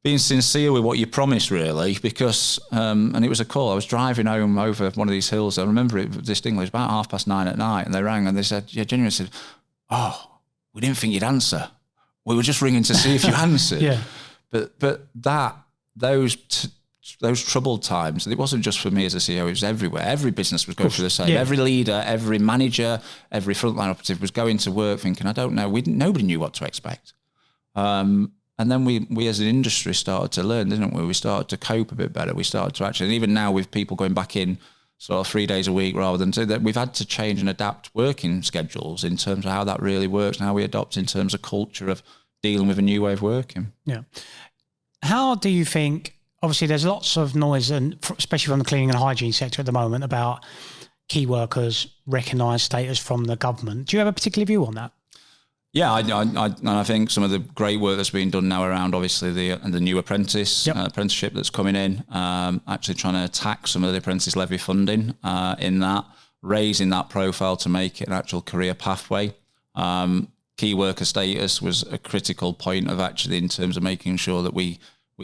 sincere with what you promised, really, because, and it was a call. I was driving home over one of these hills. I remember it distinctly. It was about 9:30 at night, and they rang and they said, genuinely said, oh, we didn't think you'd answer. We were just ringing to see if you answered. Yeah. But those troubled times, it wasn't just for me as a CEO, it was everywhere. Every business was going through the same. Yeah. Every leader, every manager, every frontline operative was going to work thinking, I don't know. Nobody knew what to expect. And then we as an industry started to learn, didn't we? We started to cope a bit better. We started to actually, and even now with people going back in sort of 3 days a week rather than 2, that we've had to change and adapt working schedules in terms of how that really works and how we adopt in terms of culture of dealing with a new way of working. Yeah. How do you think, obviously there's lots of noise, and especially from the cleaning and hygiene sector at the moment, about key workers recognised status from the government. Do you have a particular view on that? Yeah, I think some of the great work that's being done now around obviously the new apprenticeship that's coming in, actually trying to attack some of the apprentice levy funding in that, raising that profile to make it an actual career pathway. Key worker status was a critical point of actually in terms of making sure that we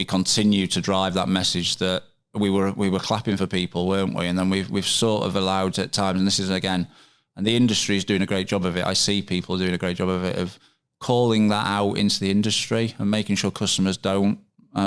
continue to drive that message that we were clapping for people, weren't we? And then we've sort of allowed at times, and this is again, and the industry is doing a great job of it. I see people doing a great job of it, of calling that out into the industry and making sure customers don't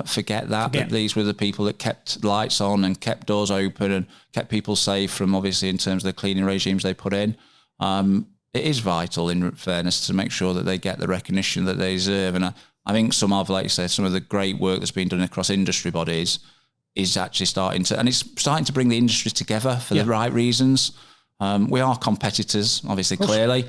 forget that these were the people that kept lights on and kept doors open and kept people safe from obviously in terms of the cleaning regimes they put in. It is vital, in fairness, to make sure that they get the recognition that they deserve. And I think some of, like you said, some of the great work that's been done across industry bodies is actually starting to bring the industry together for the right reasons. We are competitors, obviously, clearly.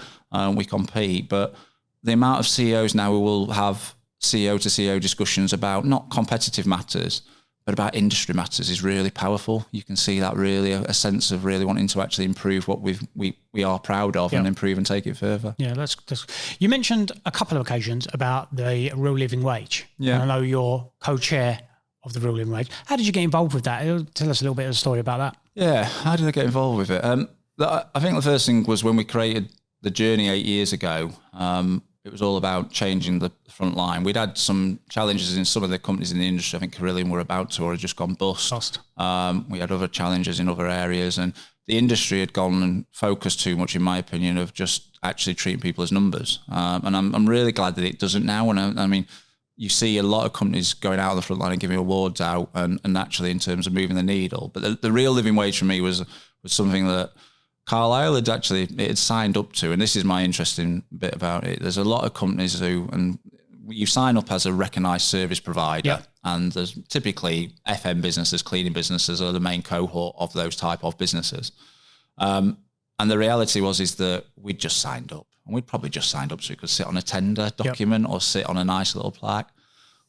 We compete, but the amount of CEOs now who will have CEO to CEO discussions about not competitive matters, but about industry matters is really powerful. You can see that really a sense of really wanting to actually improve what we are proud of and improve and take it further. Yeah, that's. You mentioned a couple of occasions about the real living wage. Yeah, and I know you're co-chair of the real living wage. How did you get involved with that? Tell us a little bit of the story about that. Yeah, how did I get involved with it? I think the first thing was when we created the journey 8 years ago. It was all about changing the front line. We'd had some challenges in some of the companies in the industry. I think Carlisle were about to or had just gone bust. We had other challenges in other areas, and the industry had gone and focused too much, in my opinion, of just actually treating people as numbers. And I'm really glad that it doesn't now. And I mean, you see a lot of companies going out on the front line and giving awards out, and actually in terms of moving the needle. But the real living wage for me was something that Carlisle had signed up to, and this is my interesting bit about it. There's a lot of companies and you sign up as a recognised service provider, and there's typically FM businesses, cleaning businesses are the main cohort of those type of businesses. And the reality is that we'd just signed up, and we'd probably just signed up so we could sit on a tender document or sit on a nice little plaque.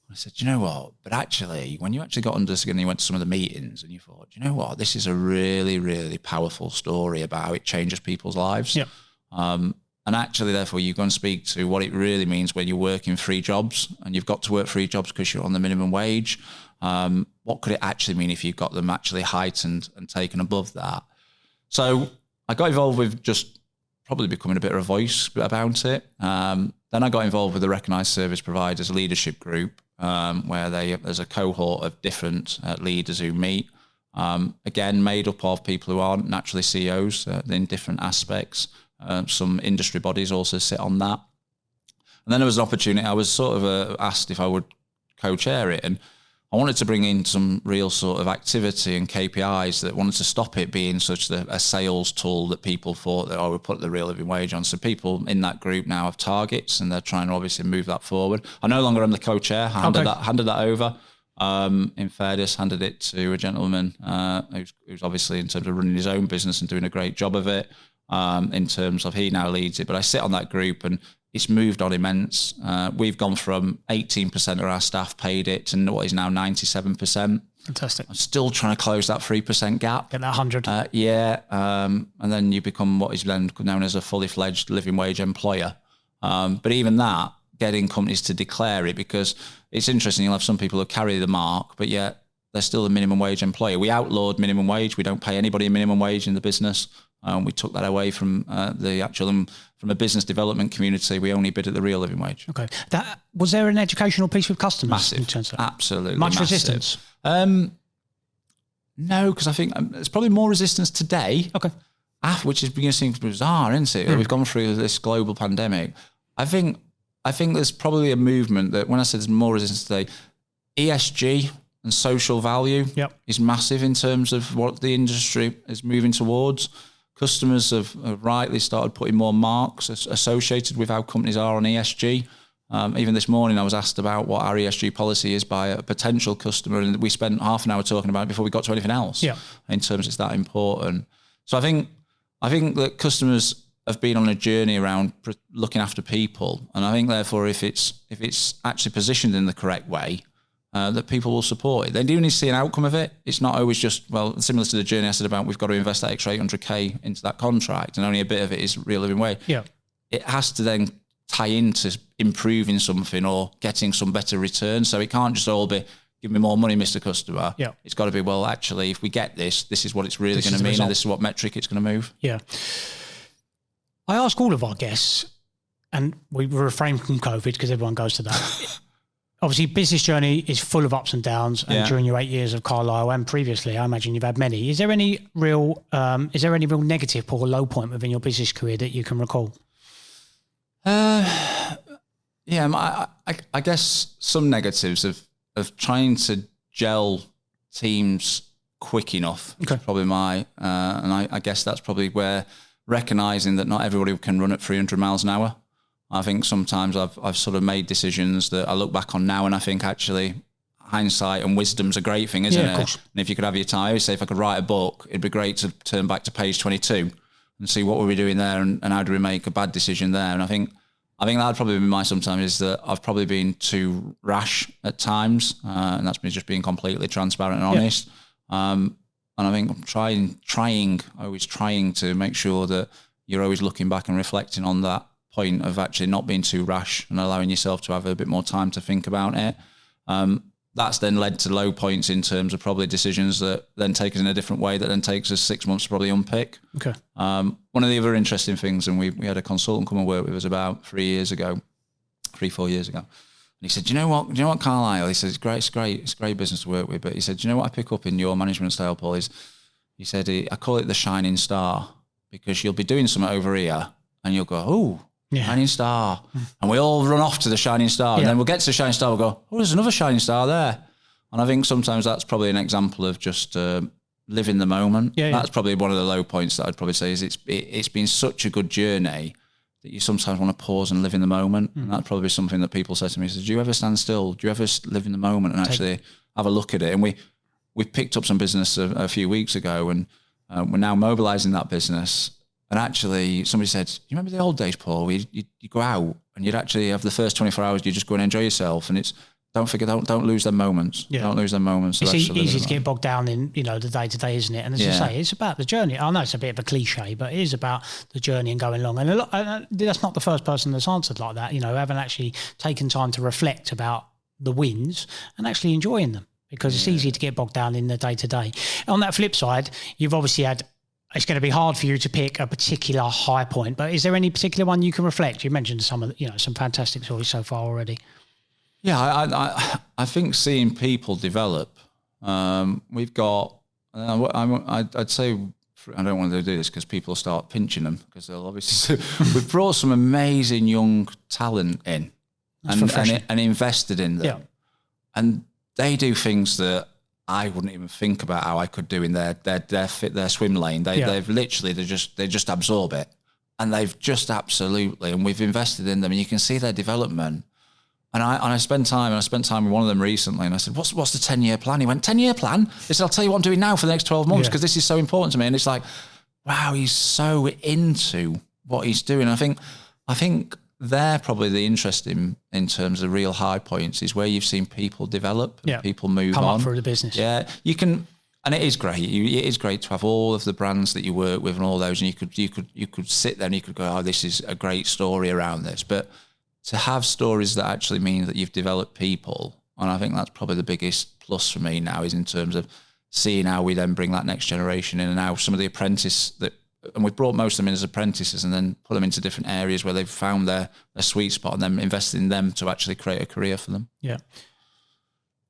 I said, you know what? But actually, when you actually got under the skin and you went to some of the meetings and you thought, you know what? This is a really, really powerful story about how it changes people's lives. Yeah. And actually, therefore, you go and speak to what it really means when you're working 3 jobs and you've got to work 3 jobs because you're on the minimum wage. What could it actually mean if you got them actually heightened and taken above that? So I got involved with just probably becoming a bit of a voice about it. Then I got involved with the Recognised Service Providers Leadership Group, where there's a cohort of different leaders who meet, again, made up of people who aren't naturally CEOs in different aspects. Some industry bodies also sit on that. And then there was an opportunity. I was sort of asked if I would co-chair it, and I wanted to bring in some real sort of activity and KPIs that wanted to stop it being such a sales tool that people thought that, we put the real living wage on. So people in that group now have targets, and they're trying to obviously move that forward. I no longer am the co-chair. I handed that over. In fairness, handed it to a gentleman who's obviously in terms of running his own business and doing a great job of it. In terms of he now leads it, but I sit on that group and it's moved on immense. We've gone from 18% of our staff paid it to what is now 97%. Fantastic. I'm still trying to close that 3% gap. Get that 100. And then you become what is then known as a fully fledged living wage employer. But even that, getting companies to declare it, because it's interesting, you'll have some people who carry the mark, but yet they're still a minimum wage employer. We outlawed minimum wage. We don't pay anybody a minimum wage in the business. We took that away from from a business development community. We only bid at the real living wage. Okay. Was there an educational piece with customers? Massive. In terms of Absolutely. Much massive. resistance? No, because I think there's probably more resistance today. Okay. Which is beginning to seem bizarre, isn't it? We've gone through this global pandemic. I think there's probably a movement that when I said there's more resistance today, ESG and social value is massive in terms of what the industry is moving towards. Customers have rightly started putting more marks associated with how companies are on ESG. Even this morning, I was asked about what our ESG policy is by a potential customer, and we spent half an hour talking about it before we got to anything else. Yeah. In terms, it's that important. So I think that customers have been on a journey around looking after people, and I think therefore, if it's actually positioned in the correct way, that people will support it. They do need to see an outcome of it. It's not always just, similar to the journey I said about we've got to invest that extra 800k into that contract and only a bit of it is real living wage. Yeah. It has to then tie into improving something or getting some better return. So it can't just all be, give me more money, Mr. Customer. Yeah. It's got to be, well, actually, if we get this is what it's really going to mean, and this is what metric it's going to move. Yeah. I ask all of our guests, and we refrain from COVID because everyone goes to that. Obviously, business journey is full of ups and downs, and during your 8 years of Carlisle and previously, I imagine you've had many. Is there any real negative or low point within your business career that you can recall? I guess some negatives of trying to gel teams quick enough. Okay. Is probably and I guess that's probably where recognising that not everybody can run at 300 miles an hour. I think sometimes I've sort of made decisions that I look back on now and I think actually hindsight and wisdom's a great thing, isn't it? Of course. And if you could have your time, I always say if I could write a book, it'd be great to turn back to page 22 and see what were we doing there and how do we make a bad decision there. And I think that'd probably be my sometimes is that I've probably been too rash at times, and that's me just being completely transparent and honest. And I think I'm always trying to make sure that you're always looking back and reflecting on that point of actually not being too rash and allowing yourself to have a bit more time to think about it. That's then led to low points in terms of probably decisions that then take us in a different way that then takes us 6 months to probably unpick. Okay. One of the other interesting things, and we had a consultant come and work with us about 4 years ago. And he said, do you know what, Carlisle? He said, it's great business to work with. But he said, do you know what I pick up in your management style, Paul? He said, I call it the shining star, because you'll be doing something over here and you'll go, oh, shining star. And we all run off to the shining star. And then we'll get to the shining star, we'll go, oh, there's another shining star there. And I think sometimes that's probably an example of just living the moment. That's probably one of the low points that I'd probably say is it's been such a good journey that you sometimes want to pause and live in the moment. And that'd probably be something that people say to me, do you ever stand still? Do you ever live in the moment and actually have a look at it? And we picked up some business a few weeks ago, and we're now mobilising that business. And actually, somebody said, you remember the old days, Paul? You go out and you'd actually have the first 24 hours, you just go and enjoy yourself. And don't lose them moments. Yeah. Don't lose them moments. It's easy to get bogged down in, the day-to-day, isn't it? And as you say, it's about the journey. I know it's a bit of a cliche, but it is about the journey and going along. And that's not the first person that's answered like that, haven't actually taken time to reflect about the wins and actually enjoying them, because it's easy to get bogged down in the day-to-day. On that flip side, you've obviously it's going to be hard for you to pick a particular high point, but is there any particular one you can reflect? You mentioned some of some fantastic stories so far already. Yeah, I think seeing people develop. We've got. I'd say I don't want to do this because people start pinching them, because they'll obviously. We've brought some amazing young talent in, and invested in them, and they do things that I wouldn't even think about how I could do in their swim lane. They've literally they just absorb it, and they've just absolutely. And we've invested in them, and you can see their development. And I spent time with one of them recently, and I said, "What's the 10-year plan?" He went, "10-year plan?" He said, "I'll tell you what I'm doing now for the next 12 months because this is so important to me." And it's like, wow, he's so into what he's doing. I think they're probably the interesting in terms of real high points is where you've seen people develop and people move come on up through the business. Yeah, you can, and it is great. It is great to have all of the brands that you work with and all those, and you could sit there and you could go, "Oh, this is a great story around this," but to have stories that actually mean that you've developed people, and I think that's probably the biggest plus for me now, is in terms of seeing how we then bring that next generation in, and how some of the and we've brought most of them in as apprentices and then put them into different areas where they've found their sweet spot, and then invested in them to actually create a career for them. Yeah.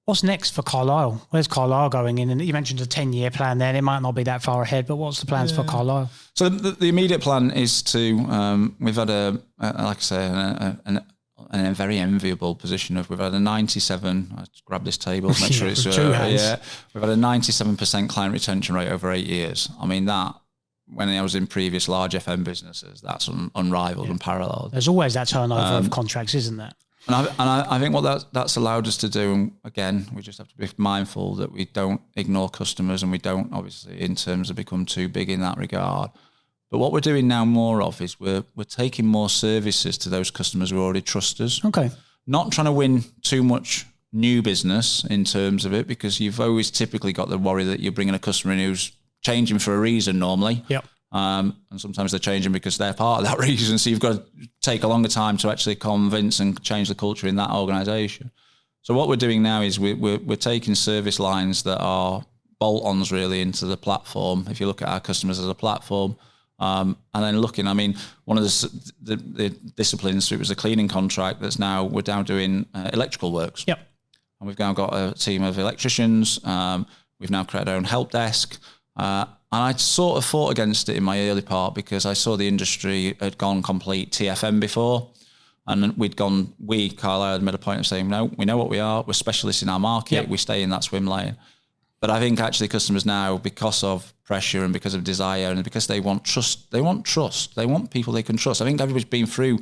What's next for Carlisle? Where's Carlisle going in? And you mentioned a 10-year plan there, and it might not be that far ahead, but what's the plans for Carlisle? So the immediate plan is to, we've had like I say, a very enviable position of, we've had a 97, I grab this table, make sure it's, we've had a 97% client retention rate over 8 years. I mean, that, when I was in previous large FM businesses, that's unrivaled and paralleled. There's always that turnover of contracts, isn't there? And I think what that's allowed us to do, and again, we just have to be mindful that we don't ignore customers, and we don't, obviously, in terms of become too big in that regard. But what we're doing now more of is we're taking more services to those customers who already trust us. Okay. Not trying to win too much new business in terms of it, because you've always typically got the worry that you're bringing a customer in who's changing for a reason normally. Yep. And sometimes they're changing because they're part of that reason. So you've got to take a longer time to actually convince and change the culture in that organisation. So what we're doing now is we're taking service lines that are bolt-ons really into the platform. If you look at our customers as a platform, and then looking, I mean, one of the disciplines, it was a cleaning contract we're now doing electrical works. Yep. And we've now got a team of electricians. We've now created our own help desk. And I sort of fought against it in my early part because I saw the industry had gone complete TFM before. And Carlisle had made a point of saying, no, we know what we are. We're specialists in our market. Yep. We stay in that swim lane. But I think actually customers now, because of pressure and because of desire and because they want trust, they want people they can trust. I think everybody's been through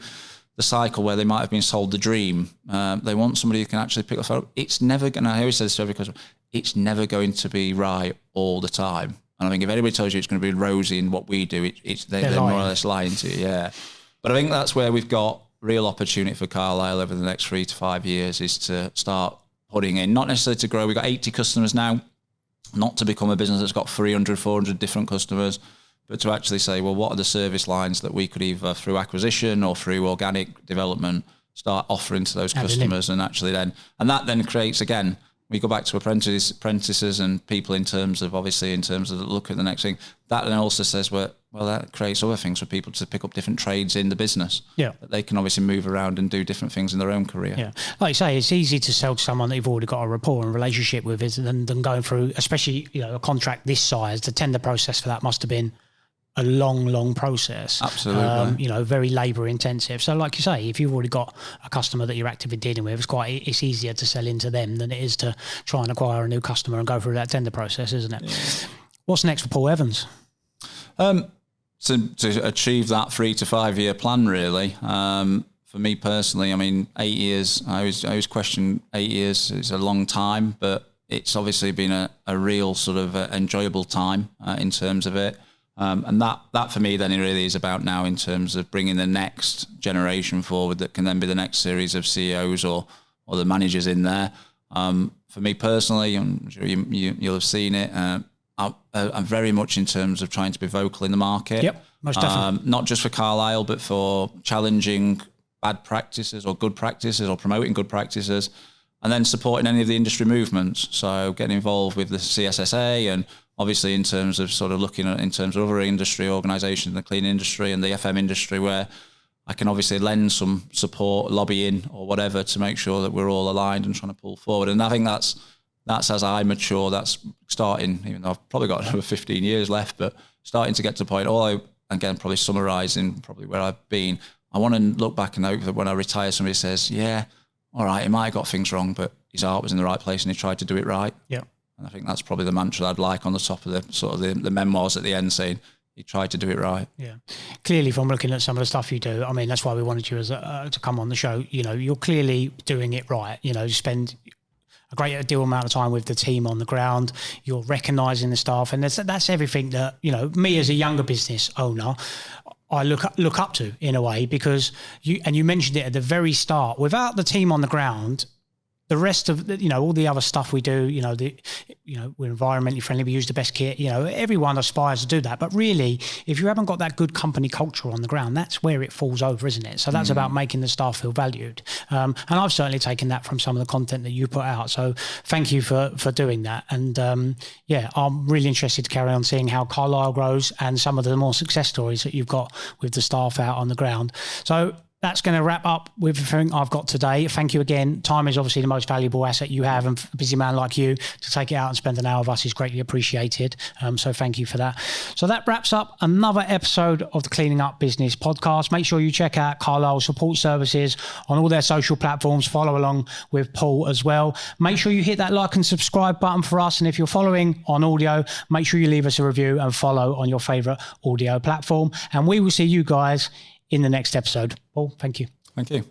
the cycle where they might have been sold the dream. They want somebody who can actually pick up the phone. It's never going to, I always say this to every customer, it's never going to be right all the time. And I think if anybody tells you it's going to be rosy in what we do, they're more or less lying to you, yeah. But I think that's where we've got real opportunity for Carlisle over the next 3 to 5 years is to start putting in, not necessarily to grow. We've got 80 customers now, not to become a business that's got 300, 400 different customers, but to actually say, well, what are the service lines that we could either through acquisition or through organic development start offering to those customers and actually then, and that then creates, again, we go back to apprentices and people in terms of look at the next thing, that then also says, well, that creates other things for people to pick up different trades in the business. Yeah. That they can obviously move around and do different things in their own career. Yeah. Like you say, it's easy to sell to someone that you've already got a rapport and relationship with than going through, especially, a contract this size. The tender process for that must have been a long process. Absolutely. Very labour intensive. So like you say, if you've already got a customer that you're actively dealing with, it's easier to sell into them than it is to try and acquire a new customer and go through that tender process, isn't it? Yeah. What's next for Paul Evans? To achieve that 3 to 5 year plan, really. For me personally, I mean, 8 years, I always question 8 years is a long time, but it's obviously been a real sort of enjoyable time in terms of it. And that for me then it really is about now in terms of bringing the next generation forward that can then be the next series of CEOs or the managers in there. For me personally, I'm sure you'll have seen it, I'm very much in terms of trying to be vocal in the market. Yep, most definitely. Not just for Carlisle, but for challenging bad practices or good practices or promoting good practices, and then supporting any of the industry movements. So getting involved with the CSSA and obviously in terms of sort of looking at in terms of other industry organisations, the clean industry and the FM industry, where I can obviously lend some support, lobbying or whatever to make sure that we're all aligned and trying to pull forward. And I think that's as I mature, that's starting, even though I've probably got another 15 years left, but starting to get to the point, again, probably summarising probably where I've been, I want to look back and hope that when I retire, somebody says, yeah, all right, he might have got things wrong, but his heart was in the right place and he tried to do it right. Yeah. And I think that's probably the mantra I'd like on the top of the sort of the memoirs at the end, saying he tried to do it right. Yeah. Clearly, from looking at some of the stuff you do, I mean, that's why we wanted you to come on the show. You're clearly doing it right. You spend a great deal amount of time with the team on the ground. You're recognising the staff, and that's everything that me as a younger business owner, I look up to in a way, because you mentioned it at the very start. Without the team on the ground, the rest of all the other stuff we do, we're environmentally friendly, we use the best kit, everyone aspires to do that. But really, if you haven't got that good company culture on the ground, that's where it falls over, isn't it? So that's about making the staff feel valued. And I've certainly taken that from some of the content that you put out. So thank you for doing that. And I'm really interested to carry on seeing how Carlisle grows and some of the more success stories that you've got with the staff out on the ground. So that's going to wrap up with everything I've got today. Thank you again. Time is obviously the most valuable asset you have, and for a busy man like you to take it out and spend an hour with us is greatly appreciated. So thank you for that. So that wraps up another episode of the Cleaning Up Business podcast. Make sure you check out Carlisle Support Services on all their social platforms. Follow along with Paul as well. Make sure you hit that like and subscribe button for us. And if you're following on audio, make sure you leave us a review and follow on your favourite audio platform. And we will see you guys in the next episode. Paul, thank you. Thank you.